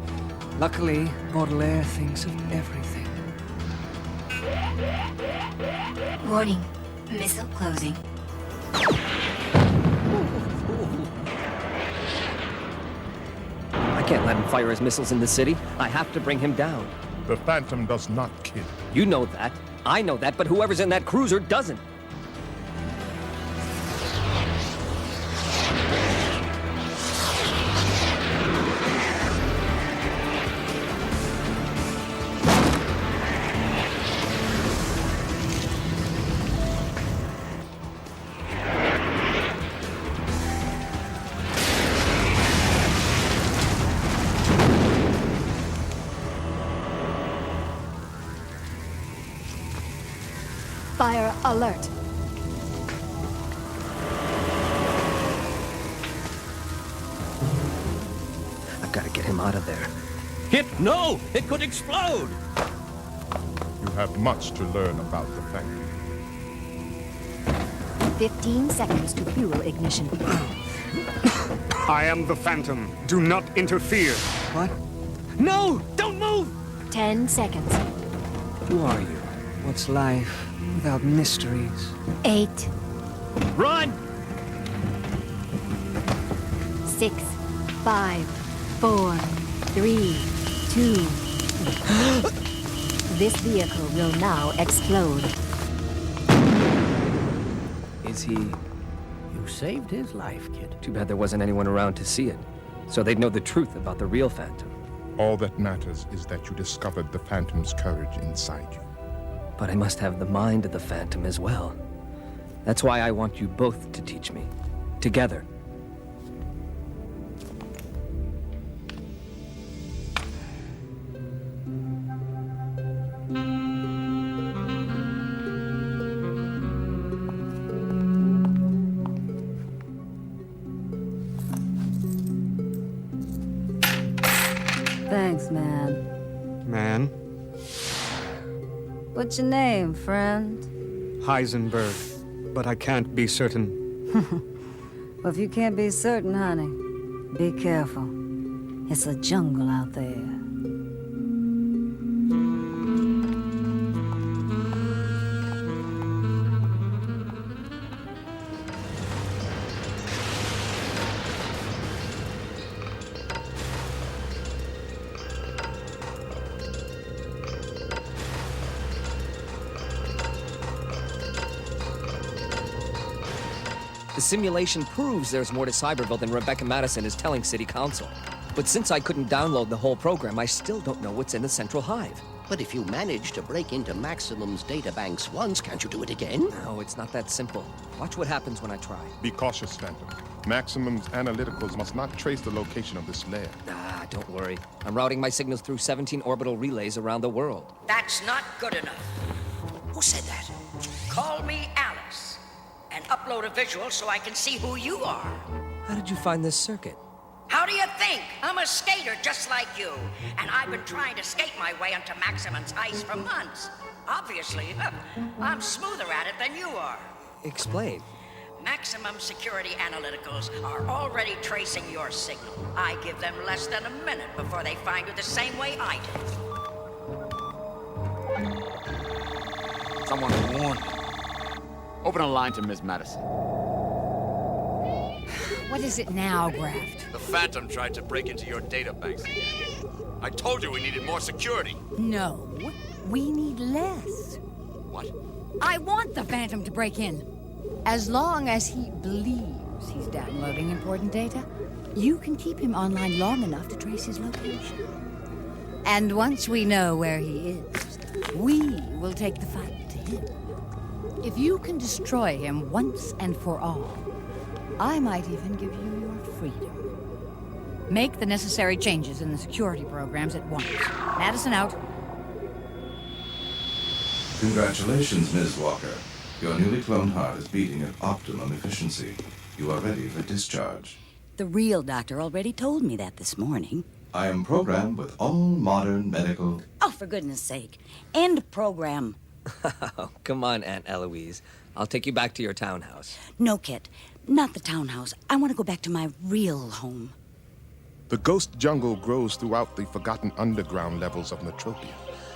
Luckily, Baudelaire thinks of everything. Warning. Missile closing. I can't let him fire his missiles in the city. I have to bring him down. The Phantom does not kill. You know that. I know that, but whoever's in that cruiser doesn't. Fire alert. I've got to get him out of there. Kit, no! It could explode! You have much to learn about the Phantom. 15 seconds to fuel ignition. I am the Phantom. Do not interfere. What? No! Don't move! 10 seconds. Who are you? What's life without mysteries? 8. Run! 6, 5, 4, 3, 2. This vehicle will now explode. Is he... You saved his life, kid. Too bad there wasn't anyone around to see it. So they'd know the truth about the real Phantom. All that matters is that you discovered the Phantom's courage inside you. But I must have the mind of the Phantom as well. That's why I want you both to teach me. Together. Thanks, man. Man? What's your name, friend? Heisenberg. But I can't be certain. But if you can't be certain, honey, be careful. It's a jungle out there. The simulation proves there's more to Cyberville than Rebecca Madison is telling City Council. But since I couldn't download the whole program, I still don't know what's in the central hive. But if you manage to break into Maximum's databanks once, can't you do it again? No, it's not that simple. Watch what happens when I try. Be cautious, Phantom. Maximum's analyticals must not trace the location of this lair. Ah, don't worry. I'm routing my signals through 17 orbital relays around the world. That's not good enough. Who said that? Call me Alice. And upload a visual so I can see who you are. How did you find this circuit? How do you think? I'm a skater just like you. And I've been trying to skate my way onto Maximum's ice for months. Obviously, I'm smoother at it than you are. Explain. Maximum security analyticals are already tracing your signal. I give them less than a minute before they find you the same way I did. Someone warned me. Open a line to Ms. Madison. What is it now, Graft? The Phantom tried to break into your databanks again. I told you we needed more security. No, we need less. What? I want the Phantom to break in. As long as he believes he's downloading important data, you can keep him online long enough to trace his location. And once we know where he is, we will take the fight to him. If you can destroy him once and for all, I might even give you your freedom. Make the necessary changes in the security programs at once. Madison out. Congratulations, Ms. Walker. Your newly cloned heart is beating at optimum efficiency. You are ready for discharge. The real doctor already told me that this morning. I am programmed with all modern medical... Oh, for goodness sake. End program. Oh, come on, Aunt Eloise. I'll take you back to your townhouse. No, Kit. Not the townhouse. I want to go back to my real home. The ghost jungle grows throughout the forgotten underground levels of Metropia.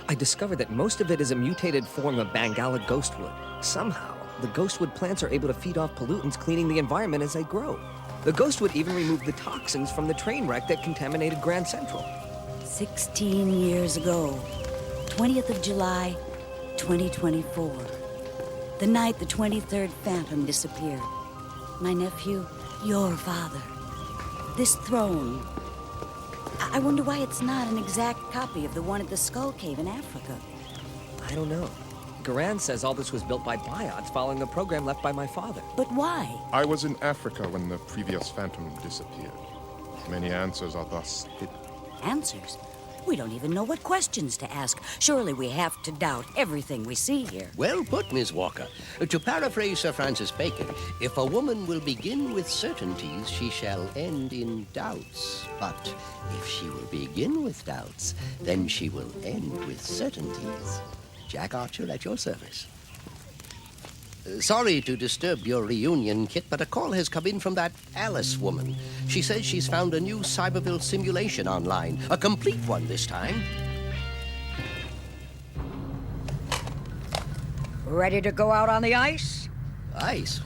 I discovered that most of it is a mutated form of Bangala ghostwood. Somehow, the ghostwood plants are able to feed off pollutants, cleaning the environment as they grow. The ghostwood even removed the toxins from the train wreck that contaminated Grand Central. 16 years ago, 20th of July, 2024. The night the 23rd Phantom disappeared. My nephew, your father. This throne. I wonder why it's not an exact copy of the one at the Skull Cave in Africa. I don't know. Garan says all this was built by biots following the program left by my father. But why? I was in Africa when the previous Phantom disappeared. Many answers are thus hidden. Answers? We don't even know what questions to ask. Surely we have to doubt everything we see here. Well put, Miss Walker. To paraphrase Sir Francis Bacon, if a woman will begin with certainties, she shall end in doubts. But if she will begin with doubts, then she will end with certainties. Jack Archer at your service. Sorry to disturb your reunion, Kit, but a call has come in from that Alice woman. She says she's found a new Cyberville simulation online. A complete one this time. Ready to go out on the ice? Ice?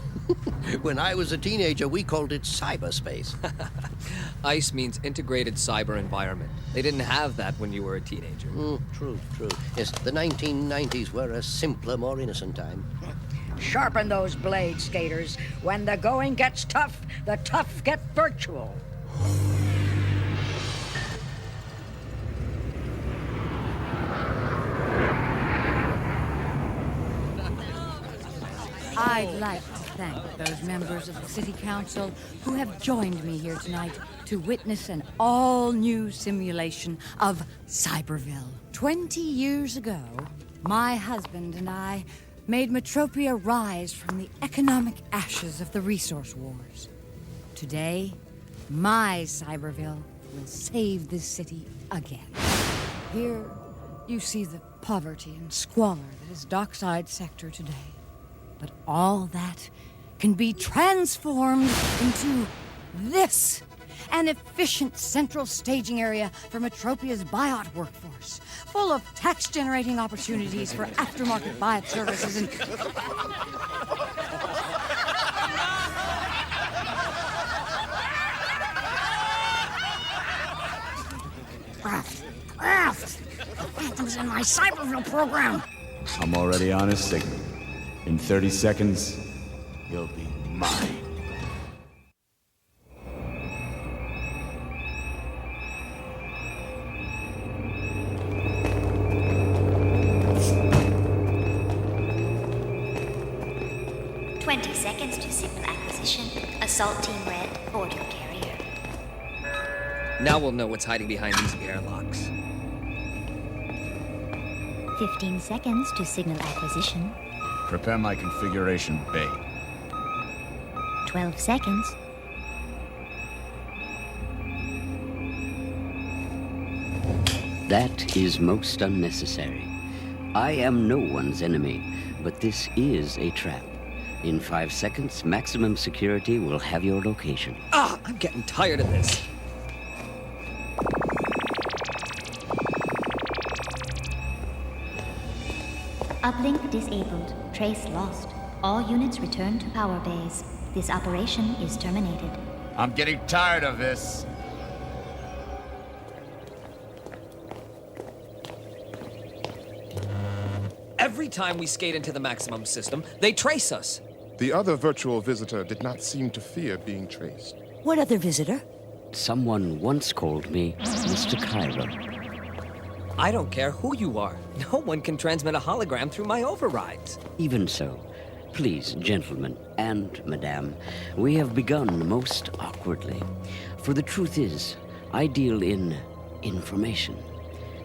When I was a teenager, we called it cyberspace. ICE means integrated cyber environment. They didn't have that when you were a teenager. True. Yes, the 1990s were a simpler, more innocent time. Sharpen those blades, skaters. When the going gets tough, the tough get virtual. I'd like to thank those members of the City Council who have joined me here tonight to witness an all-new simulation of Cyberville. 20 years ago, my husband and I made Metropia rise from the economic ashes of the resource wars. Today, my Cyberville will save this city again. Here, you see the poverty and squalor that is Dockside Sector today. But all that can be transformed into this. An efficient central staging area for Metropia's buyout workforce, full of tax-generating opportunities for aftermarket buyout services and... Craft! The Phantom's in my Cyberville program! I'm already on his signal. In 30 seconds, he'll be mine. Seconds to signal acquisition. Assault Team Red, board your carrier. Now we'll know what's hiding behind these airlocks. 15 seconds to signal acquisition. Prepare my configuration bay. 12 seconds. That is most unnecessary. I am no one's enemy, but this is a trap. In 5 seconds, maximum security will have your location. Ah, I'm getting tired of this. Uplink disabled. Trace lost. All units return to power bays. This operation is terminated. I'm getting tired of this. Every time we skate into the maximum system, they trace us. The other virtual visitor did not seem to fear being traced. What other visitor? Someone once called me Mr. Cairo. I don't care who you are. No one can transmit a hologram through my overrides. Even so, please, gentlemen and madame, we have begun most awkwardly. For the truth is, I deal in information.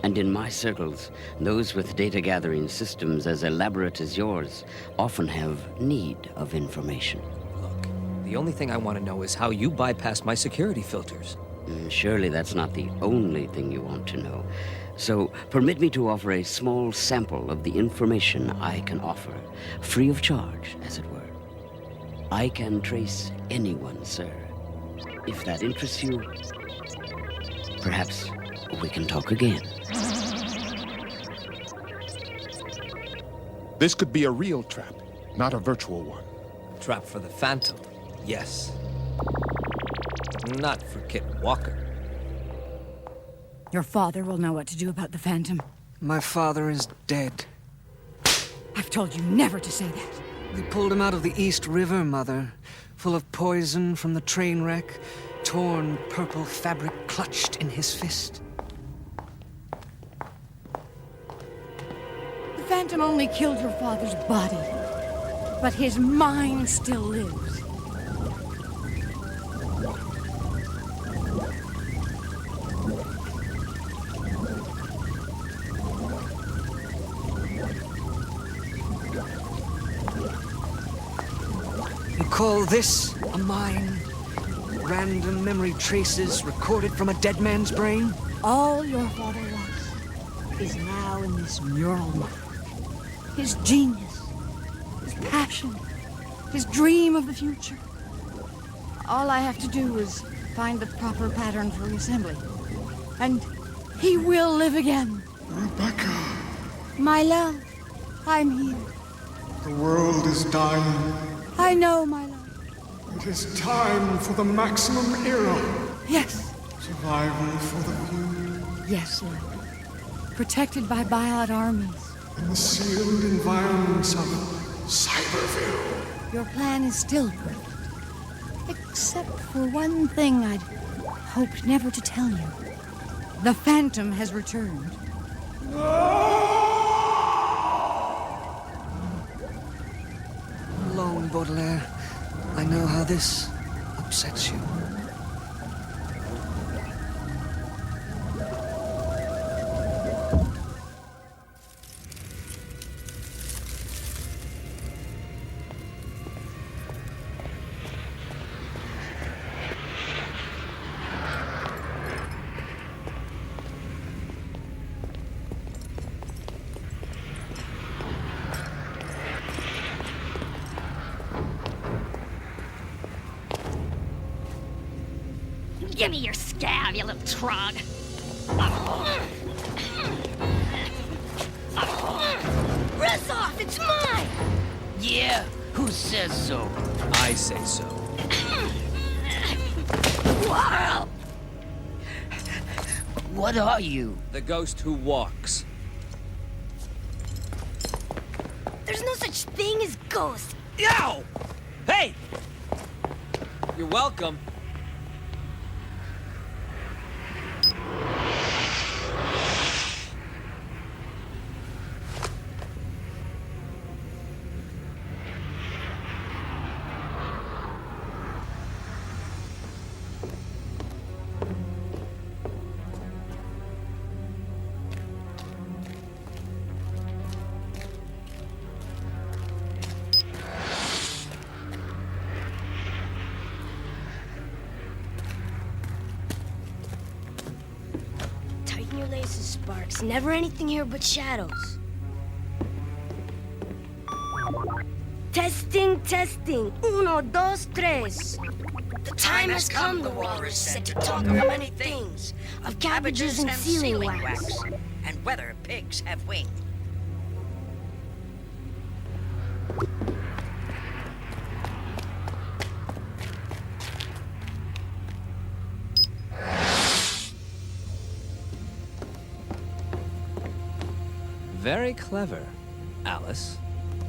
And in my circles, those with data-gathering systems as elaborate as yours often have need of information. Look, the only thing I want to know is how you bypassed my security filters. Surely that's not the only thing you want to know. So permit me to offer a small sample of the information I can offer, free of charge, as it were. I can trace anyone, sir. If that interests you, perhaps we can talk again. This could be a real trap, not a virtual one. Trap for the Phantom, yes. Not for Kit Walker. Your father will know what to do about the Phantom. My father is dead. I've told you never to say that. They pulled him out of the East River, Mother, full of poison from the train wreck, torn purple fabric clutched in his fist. The Phantom only killed your father's body, but his mind still lives. You call this a mine? Random memory traces recorded from a dead man's brain? All your father was is now in this neural network. His genius, his passion, his dream of the future. All I have to do is find the proper pattern for reassembly. And he will live again. Rebecca. My love, I'm here. The world is dying. I know, my love. It is time for the maximum era. Yes. Survival for the few. Yes, Lord. Protected by buyout armies. In the sealed environments of Cyberville. Your plan is still perfect. Except for one thing I'd hoped never to tell you. The Phantom has returned. Alone, Baudelaire. I know how this upsets you. Give me your scab, you little trog. Rest off, it's mine! Yeah, who says so? I say so. Whoa! What are you? The ghost who walks. There's no such thing as ghosts. Yow! Hey! You're welcome. Tighten your laces, Sparks. Never anything here but shadows. Testing, testing. Uno, dos, tres. The time has come, the walrus said, to talk of many things. Of cabbages and sealing wax. And whether pigs have wings. Very clever, Alice.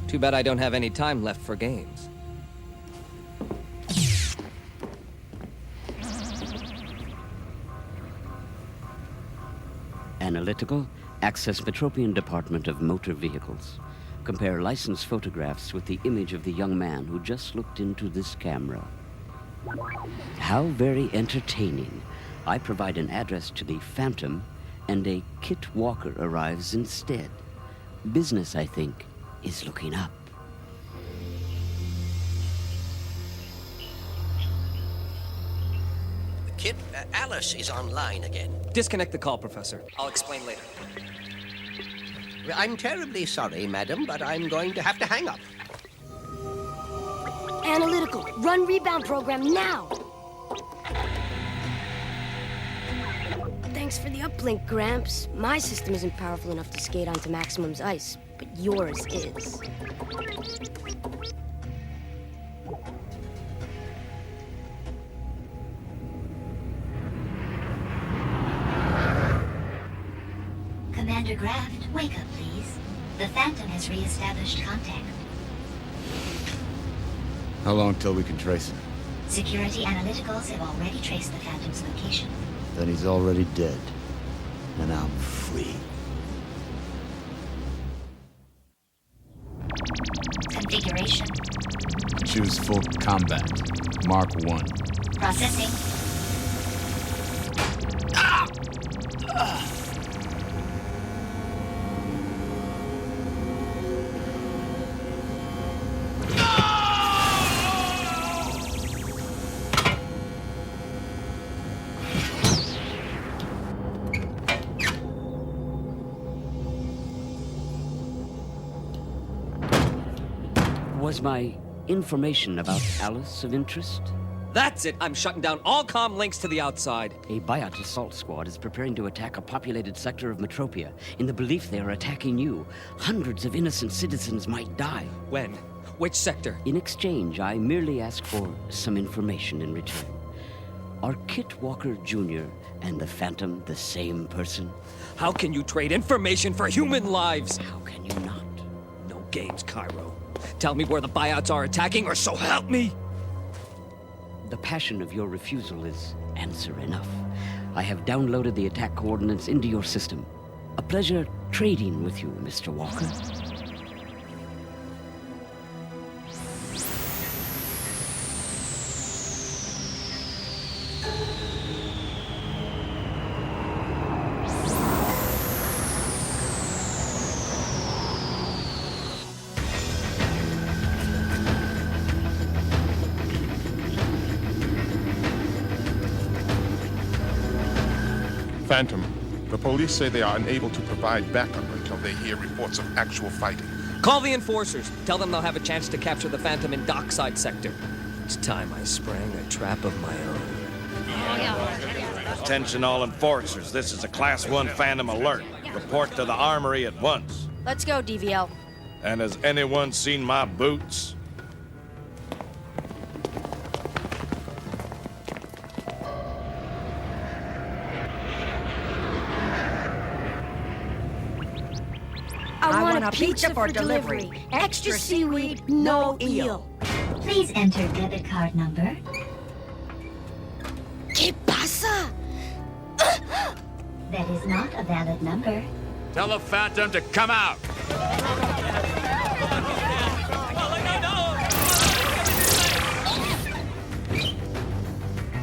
Too bad I don't have any time left for games. Analytical, access Metropian Department of Motor Vehicles. Compare license photographs with the image of the young man who just looked into this camera. How very entertaining. I provide an address to the Phantom, and a Kit Walker arrives instead. Business, I think, is looking up. Kit, Alice is online again. Disconnect the call, Professor. I'll explain later. I'm terribly sorry, madam, but I'm going to have to hang up. Analytical. Run rebound program now. Thanks for the uplink, Gramps. My system isn't powerful enough to skate onto Maximum's ice, but yours is. Commander Graft, wake up, please. The Phantom has re-established contact. How long till we can trace him? Security analyticals have already traced the Phantom's location. Then he's already dead. And I'm free. Configuration. Choose full combat. Mark 1. Processing. Was my information about Alice of interest? That's it! I'm shutting down all comm links to the outside. A Biot assault squad is preparing to attack a populated sector of Metropia in the belief they are attacking you. Hundreds of innocent citizens might die. When? Which sector? In exchange, I merely ask for some information in return. Are Kit Walker Jr. and the Phantom the same person? How can you trade information for human lives? How can you not? No games, Cairo. Tell me where the buyouts are attacking, or so help me! The passion of your refusal is answer enough. I have downloaded the attack coordinates into your system. A pleasure trading with you, Mr. Walker. Phantom, the police say they are unable to provide backup until they hear reports of actual fighting. Call the enforcers. Tell them they'll have a chance to capture the Phantom in Dockside Sector. It's time I sprang a trap of my own. Attention all enforcers, this is a Class 1 Phantom alert. Report to the armory at once. Let's go, DVL. And has anyone seen my boots? I want a pizza for delivery. Extra seaweed, no eel. Please enter debit card number. ¿Qué pasa? That is not a valid number. Tell the Phantom to come out.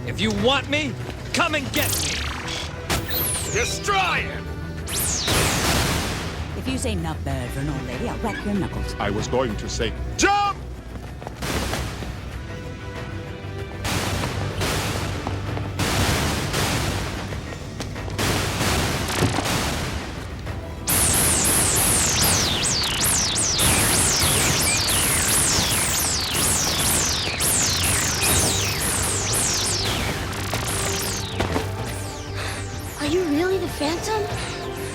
If you want me, come and get me. Destroy him! If you say not bad for an old lady, I'll whack your knuckles. I was going to say, jump! Are you really the Phantom?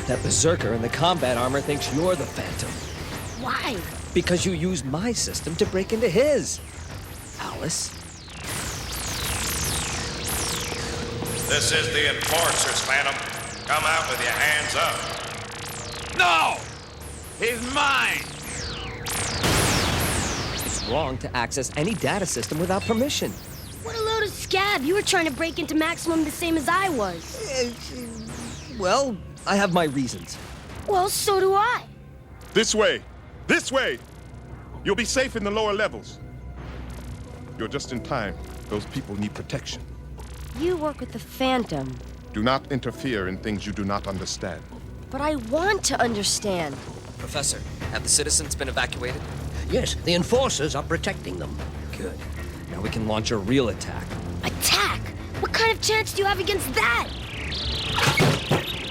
That berserker in the combat armor thinks you're the Phantom. Why? Because you used my system to break into his. Alice? This is the enforcers, Phantom. Come out with your hands up. No! He's mine! It's wrong to access any data system without permission. What a load of scab. You were trying to break into Maximum the same as I was. Well, I have my reasons. Well, so do I. This way! This way! You'll be safe in the lower levels. You're just in time. Those people need protection. You work with the Phantom. Do not interfere in things you do not understand. But I want to understand. Professor, have the citizens been evacuated? Yes, the enforcers are protecting them. Good. Now we can launch a real attack. Attack? What kind of chance do you have against that?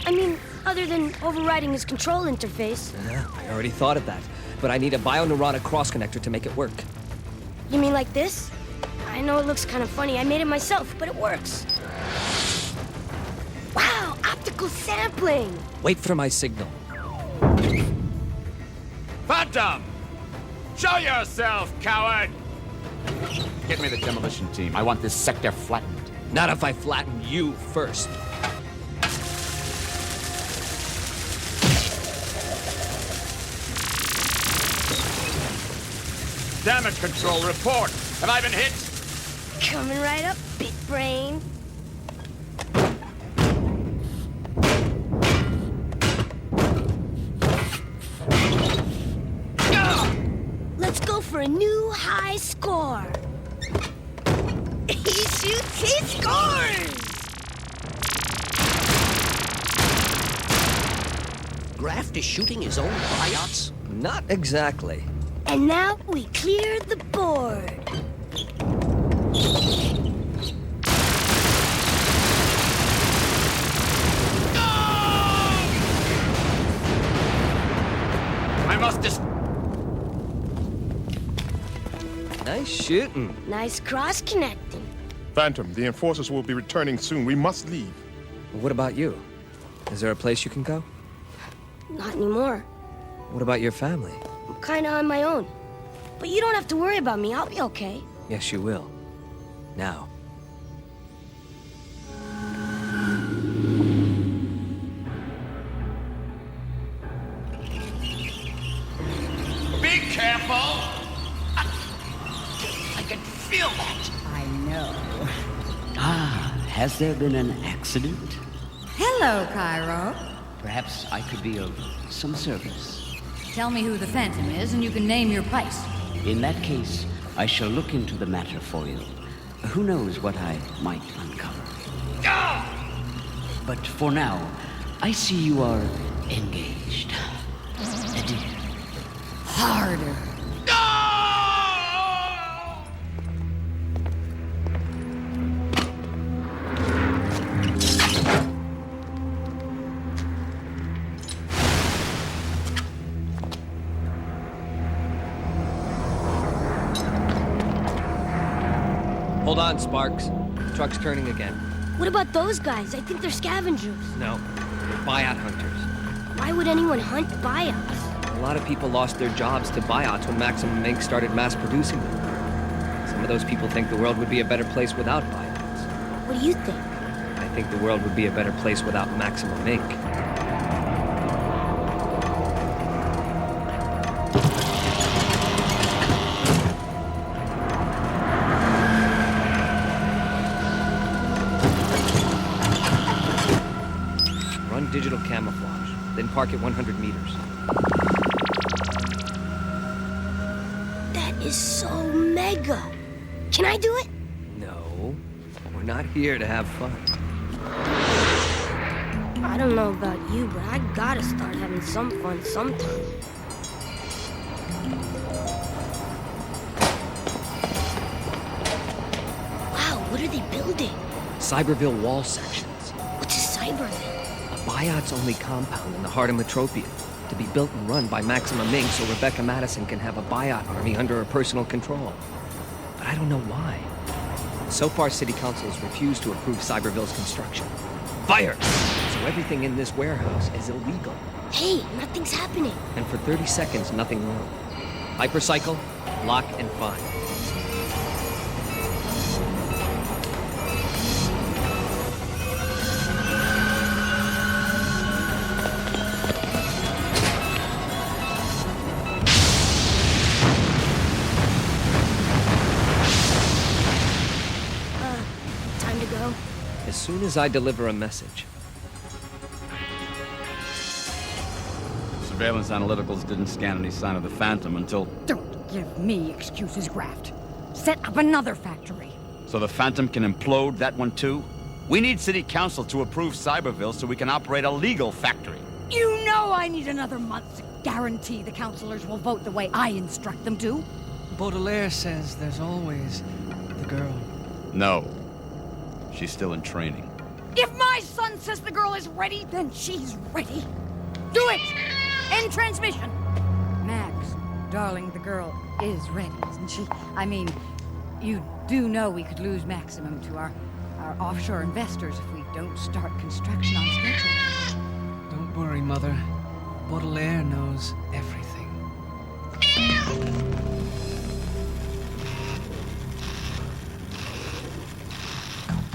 I mean, other than overriding his control interface. I already thought of that, but I need a bioneurotic cross-connector to make it work. You mean like this? I know it looks kind of funny. I made it myself, but it works. Wow, optical sampling! Wait for my signal. Phantom! Show yourself, coward! Get me the demolition team. I want this sector flattened. Not if I flatten you first. Damage control report. Have I been hit? Coming right up, big brain. Let's go for a new high score. He shoots, he scores! Graft is shooting his own biots? Not exactly. And now we clear the board. I must Nice shooting. Nice cross-connecting. Phantom, the enforcers will be returning soon. We must leave. What about you? Is there a place you can go? Not anymore. What about your family? I'm kinda on my own. But you don't have to worry about me. I'll be okay. Yes, you will. Now. Be careful! I can feel that! I know. Ah, has there been an accident? Hello, Cairo. Perhaps I could be of some service. Tell me who the Phantom is, and you can name your price. In that case, I shall look into the matter for you. Who knows what I might uncover. But for now, I see you are engaged. Adieu. Harder. Hold on, Sparks. The truck's turning again. What about those guys? I think they're scavengers. No, buyout hunters. Why would anyone hunt buyouts? A lot of people lost their jobs to buyouts when Maximum Inc. started mass producing them. Some of those people think the world would be a better place without buyouts. What do you think? I think the world would be a better place without Maximum Inc. Run digital camouflage, then park at 100 meters. That is so mega. Can I do it? No, we're not here to have fun. I don't know about you, but I gotta start having some fun sometime. Wow, what are they building? Cyberville wall sections. What's a Cyberville? A buyout's-only compound in the heart of Metropia, to be built and run by Maximum Inc. so Rebecca Madison can have a buyout army under her personal control. But I don't know why. So far, City Council has refused to approve Cyberville's construction. Fire! So everything in this warehouse is illegal. Hey, nothing's happening. And for 30 seconds, nothing will. Hypercycle, lock, and find. Time to go. As soon as I deliver a message. Surveillance analyticals didn't scan any sign of the Phantom until... Don't give me excuses, Graft. Set up another factory. So the Phantom can implode that one too? We need City Council to approve Cyberville so we can operate a legal factory. You know I need another month to guarantee the councilors will vote the way I instruct them to. Baudelaire says there's always the girl. No. She's still in training. If my son says the girl is ready, then she's ready. Do it! End transmission. Max, darling, the girl is ready, isn't she? I mean, you do know we could lose Maximum to our offshore investors if we don't start construction on schedule. Don't worry, Mother. Baudelaire knows everything.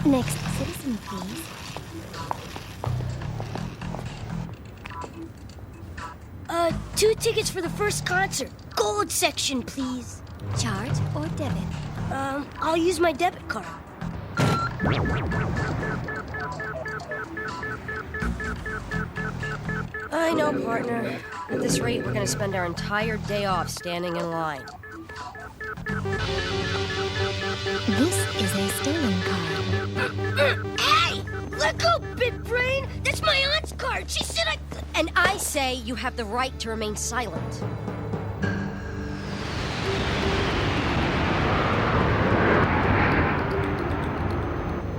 Next citizen, please. Two tickets for the first concert. Gold section, please. Charge or debit? I'll use my debit card. I know, partner. At this rate, we're gonna spend our entire day off standing in line. This is a stolen card. Hey! Let go, big brain! That's my aunt's card! She said I... And I say you have the right to remain silent.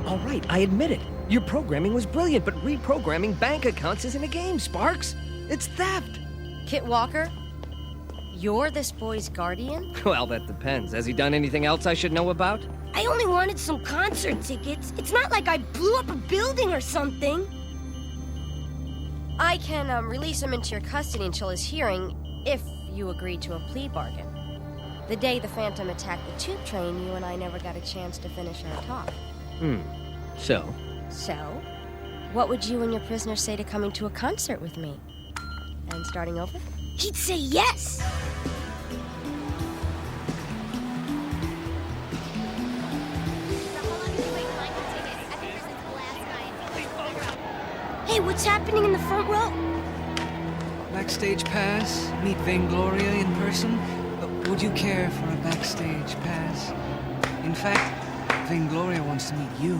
All right, I admit it. Your programming was brilliant, but reprogramming bank accounts isn't a game, Sparks. It's theft. Kit Walker, you're this boy's guardian? Well, that depends. Has he done anything else I should know about? I only wanted some concert tickets. It's not like I blew up a building or something. I can release him into your custody until his hearing, if you agree to a plea bargain. The day the Phantom attacked the tube train, you and I never got a chance to finish our talk. So? So, what would you and your prisoner say to coming to a concert with me? And starting over? He'd say yes! Hey, what's happening in the front row? Backstage pass? Meet Vaingloria in person? Would you care for a backstage pass? In fact, Vaingloria wants to meet you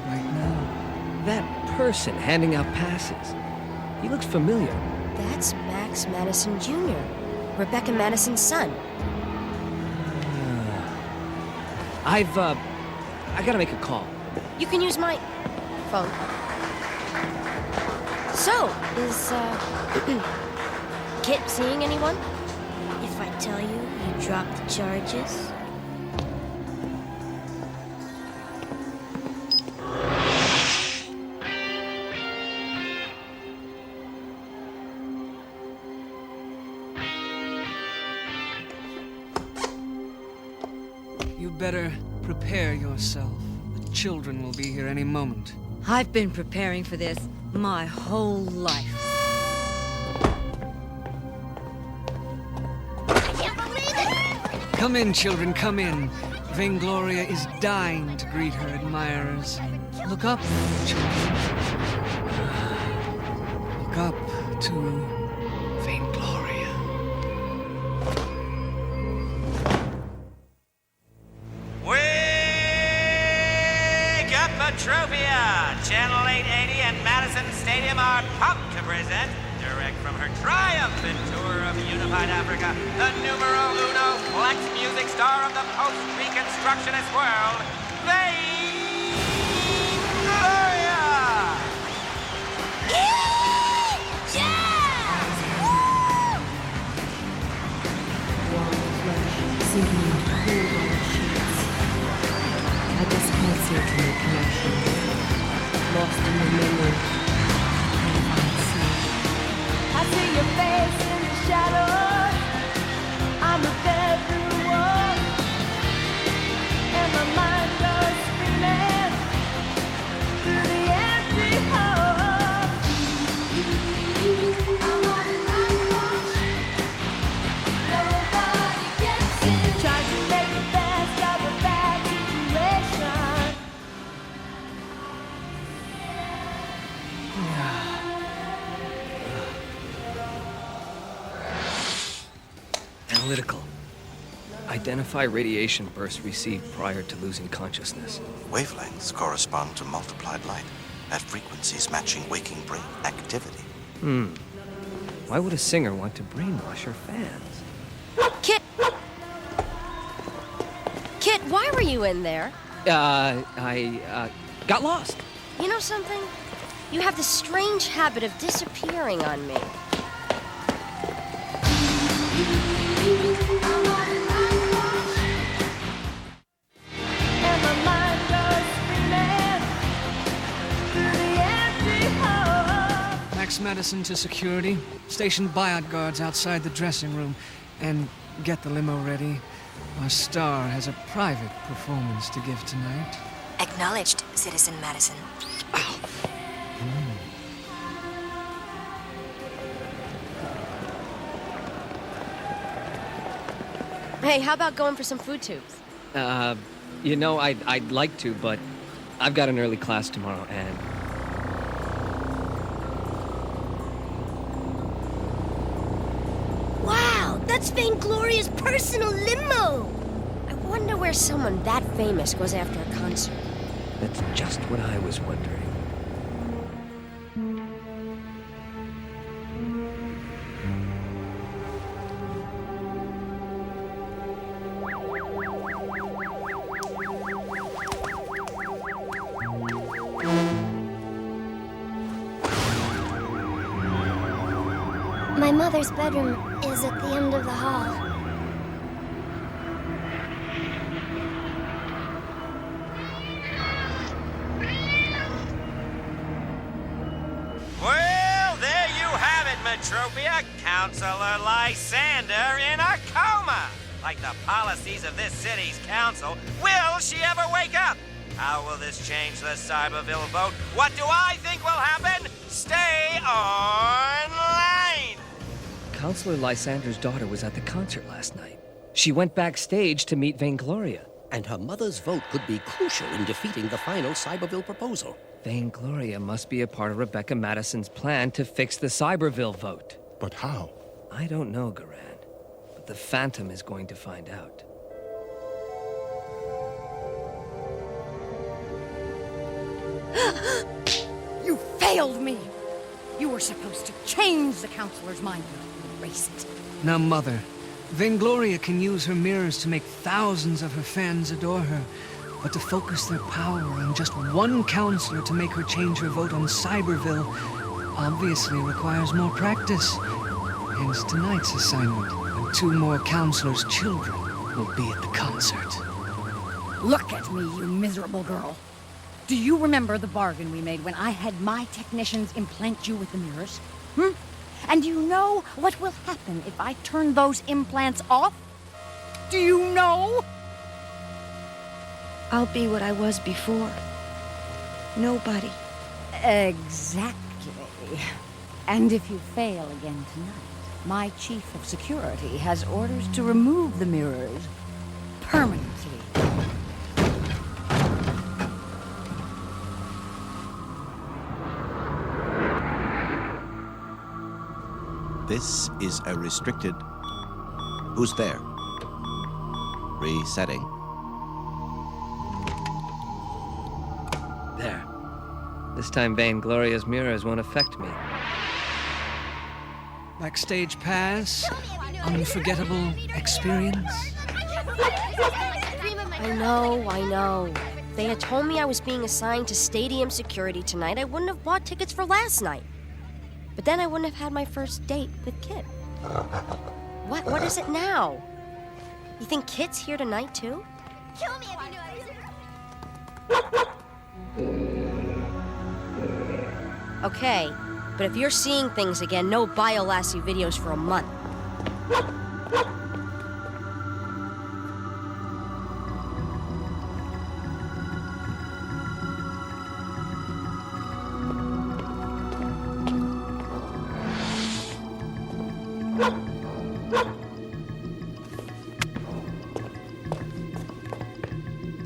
right now. That person handing out passes. He looks familiar. That's Max Madison Jr., Rebecca Madison's son. I gotta make a call. You can use my phone. So, is, Kit seeing anyone? If I tell you, you drop the charges. You'd better prepare yourself. The children will be here any moment. I've been preparing for this my whole life. Come in, children, come in. Vaingloria is dying to greet her admirers. Look up, children. Look up to Vaingloria. Wake up, Metropia! Channel 880 and Madison Stadium are pumped to present, direct from her triumphant tour of unified Africa, the numero uno flex music star of the post-reconstructionist world, Vaingloria! I just can't seem to make connections. Lost in the memory. I see your face in the shadows. I'm a bedroom wall, and my mind goes screaming through the empty hall. I'm on a night watch. Nobody gets it. Trying to make the best of a bad situation. Analytical. Identify radiation bursts received prior to losing consciousness. Wavelengths correspond to multiplied light at frequencies matching waking brain activity. Why would a singer want to brainwash her fans? Kit! Kit, why were you in there? I got lost. You know something? You have this strange habit of disappearing on me. And my mind goes screaming through the empty hall. Max Madison to security. Station buyout guards outside the dressing room. And get the limo ready. Our star has a private performance to give tonight. Acknowledged, Citizen Madison. Hey, how about going for some food tubes? You know, I'd like to, but I've got an early class tomorrow, and... Wow, that's Vaingloria's personal limo! I wonder where someone that famous goes after a concert. That's just what I was wondering. My mother's bedroom is at the end of the hall. Well, there you have it, Metropia. Counselor Lysander in a coma. Like the policies of this city's council, will she ever wake up? How will this change the Cyberville vote? What do I think will happen? Stay online! Counselor Lysander's daughter was at the concert last night. She went backstage to meet Vaingloria. And her mother's vote could be crucial in defeating the final Cyberville proposal. Vaingloria must be a part of Rebecca Madison's plan to fix the Cyberville vote. But how? I don't know, Garand. But the Phantom is going to find out. You failed me! You were supposed to change the counselor's mind, not erase it. Now, Mother, Vaingloria can use her mirrors to make thousands of her fans adore her. But to focus their power on just one counselor to make her change her vote on Cyberville obviously requires more practice. Hence tonight's assignment, when 2 more counselors' children will be at the concert. Look at me, you miserable girl. Do you remember the bargain we made when I had my technicians implant you with the mirrors? And do you know what will happen if I turn those implants off? Do you know? I'll be what I was before. Nobody. Exactly. And if you fail again tonight, my chief of security has orders to remove the mirrors permanently. This is a restricted... Who's there? Resetting. There. This time Vaingloria's mirrors won't affect me. Backstage pass? Unforgettable experience? I know. If they had told me I was being assigned to stadium security tonight, I wouldn't have bought tickets for last night. But then I wouldn't have had my first date with Kit. What is it now? You think Kit's here tonight, too? Kill me if you know Okay, but if you're seeing things again, no bio lasts you videos for a month.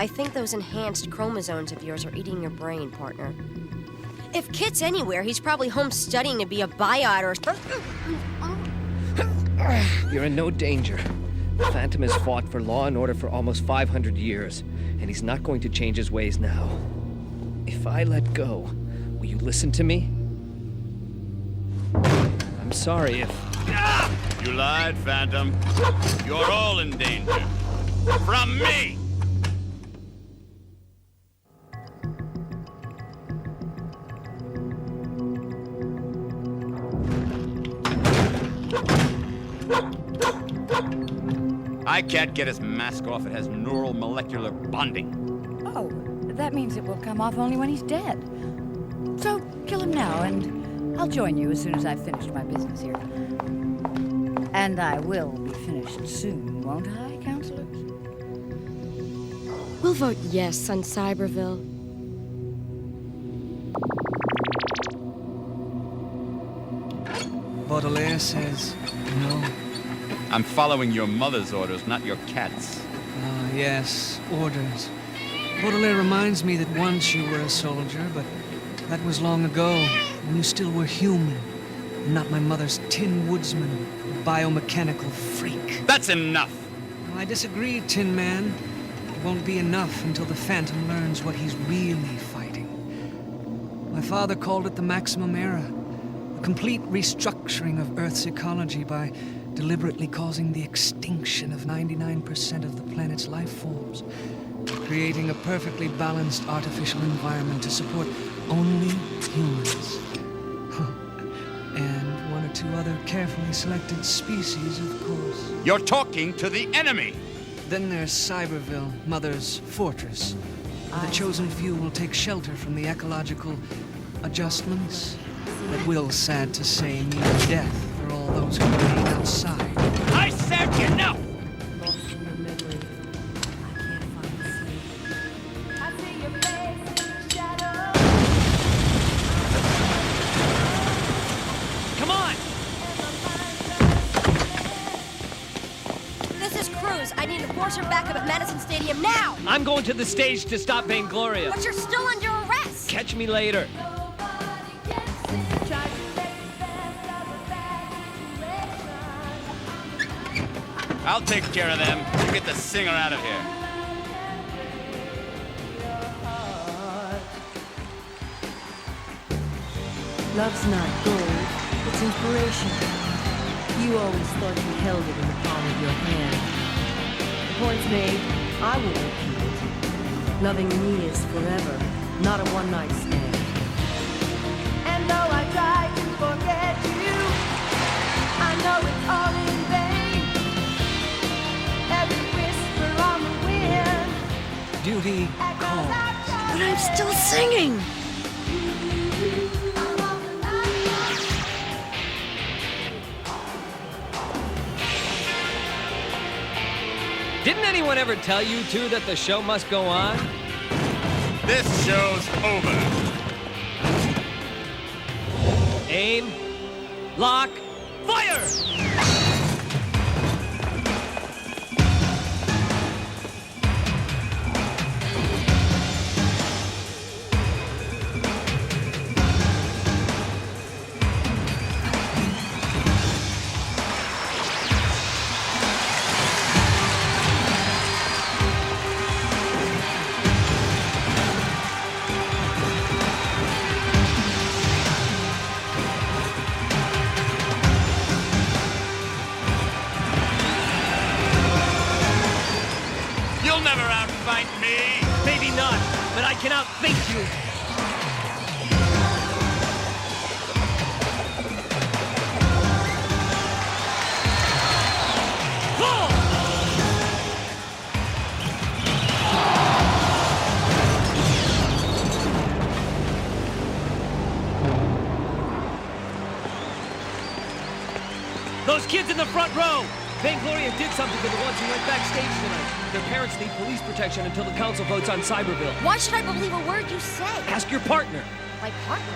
I think those enhanced chromosomes of yours are eating your brain, partner. If Kit's anywhere, he's probably home studying to be a biot or... You're in no danger. The Phantom has fought for law and order for almost 500 years, and he's not going to change his ways now. If I let go, will you listen to me? I'm sorry if... You lied, Phantom. You're all in danger. From me! I can't get his mask off. It has neural molecular bonding. Oh, that means it will come off only when he's dead. So kill him now, and I'll join you as soon as I've finished my business here. And I will be finished soon, won't I, counselors? We'll vote yes on Cyberville. Baudelaire says no. I'm following your mother's orders, not your cat's. Ah, yes, orders. Baudelaire reminds me that once you were a soldier, but that was long ago, when you still were human, and not my mother's tin woodsman, biomechanical freak. That's enough! No, I disagree, Tin Man. It won't be enough until the Phantom learns what he's really fighting. My father called it the Maximum Era, a complete restructuring of Earth's ecology by deliberately causing the extinction of 99% of the planet's life forms, creating a perfectly balanced artificial environment to support only humans. And one or two other carefully selected species, of course. You're talking to the enemy! Then there's Cyberville, Mother's fortress, where the chosen few will take shelter from the ecological adjustments that will, sad to say, mean death for all those who remain outside. I said you know! Lost in your memory. I can't find sleep. I see your face in the shadow. Come on! This is Cruz. I need to force her backup at Madison Stadium now! I'm going to the stage to stop Vaingloria. But you're still under arrest! Catch me later. I'll take care of them. You get the singer out of here. Love's not gold, it's inspiration. You always thought you held it in the palm of your hand. The point's made, I will repeat it. Loving me is forever, not a one-night stand. And though I try to forget you, I know it's all in vain. Every whisper on the wind. Duty calls. But I'm still singing! Didn't anyone ever tell you two that the show must go on? This show's over. Aim, lock, fire! You'll never outfight me! Maybe not, but I can outthink you! Those kids in the front row! Vaingloria did something to the ones who went backstage tonight. Their parents need police protection until the council votes on Cyberville. Why should I believe a word you say? Ask your partner. My partner?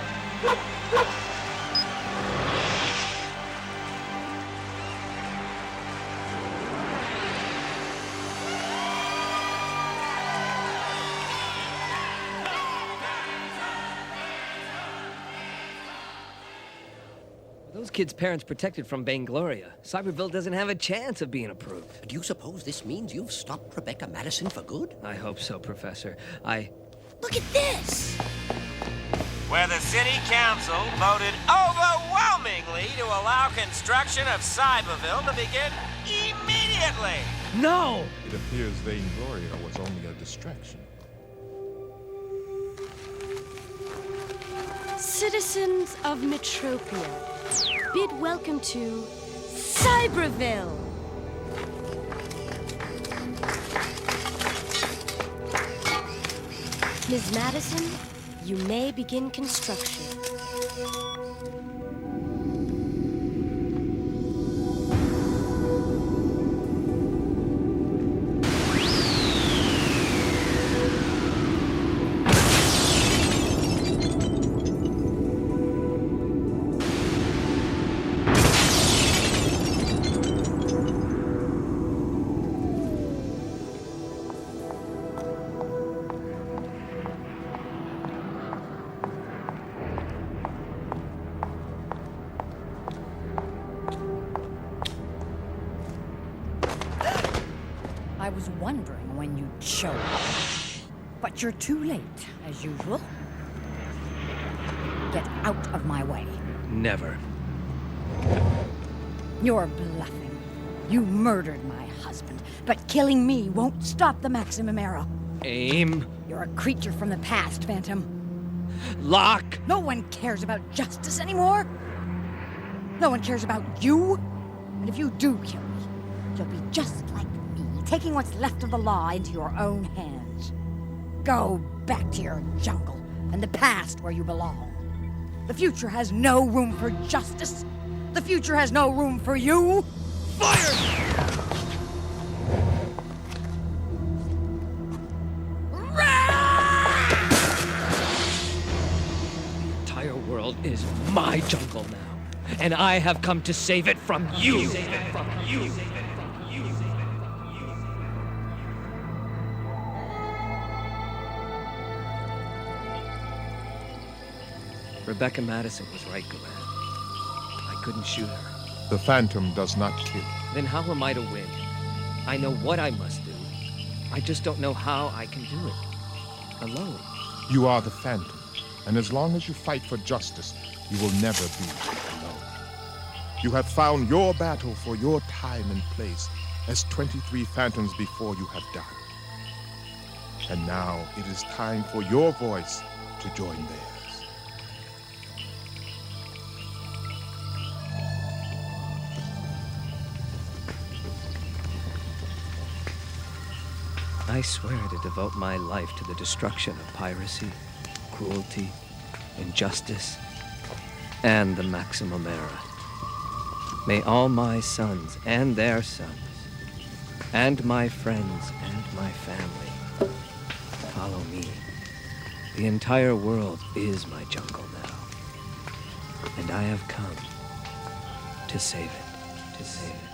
Those kids' parents protected from Vaingloria. Cyberville doesn't have a chance of being approved. Do you suppose this means you've stopped Rebecca Madison for good? I hope so, Professor. Look at this! Where the city council voted overwhelmingly to allow construction of Cyberville to begin immediately. No! It appears Vaingloria was only a distraction. Citizens of Metropia, bid welcome to Cyberville! Ms. Madison, you may begin construction. I was wondering when you'd show up. But you're too late, as usual. Get out of my way. Never. You're bluffing. You murdered my husband, but killing me won't stop the Maximum Era. Aim. You're a creature from the past, Phantom. Lock. No one cares about justice anymore. No one cares about you. And if you do kill me, you'll be just like me, taking what's left of the law into your own hands. Go back to your jungle and the past where you belong. The future has no room for justice. The future has no room for you. Fire! The entire world is my jungle now, and I have come to save it from you. Rebecca Madison was right, Glenn. I couldn't shoot her. The Phantom does not kill. Then how am I to win? I know what I must do. I just don't know how I can do it. Alone. You are the Phantom, and as long as you fight for justice, you will never be alone. You have found your battle for your time and place, as 23 Phantoms before you have done. And now it is time for your voice to join theirs. I swear to devote my life to the destruction of piracy, cruelty, injustice, and the Maximum Era. May all my sons and their sons and my friends and my family. Follow me. The entire world is my jungle now. And I have come to save it, to save it.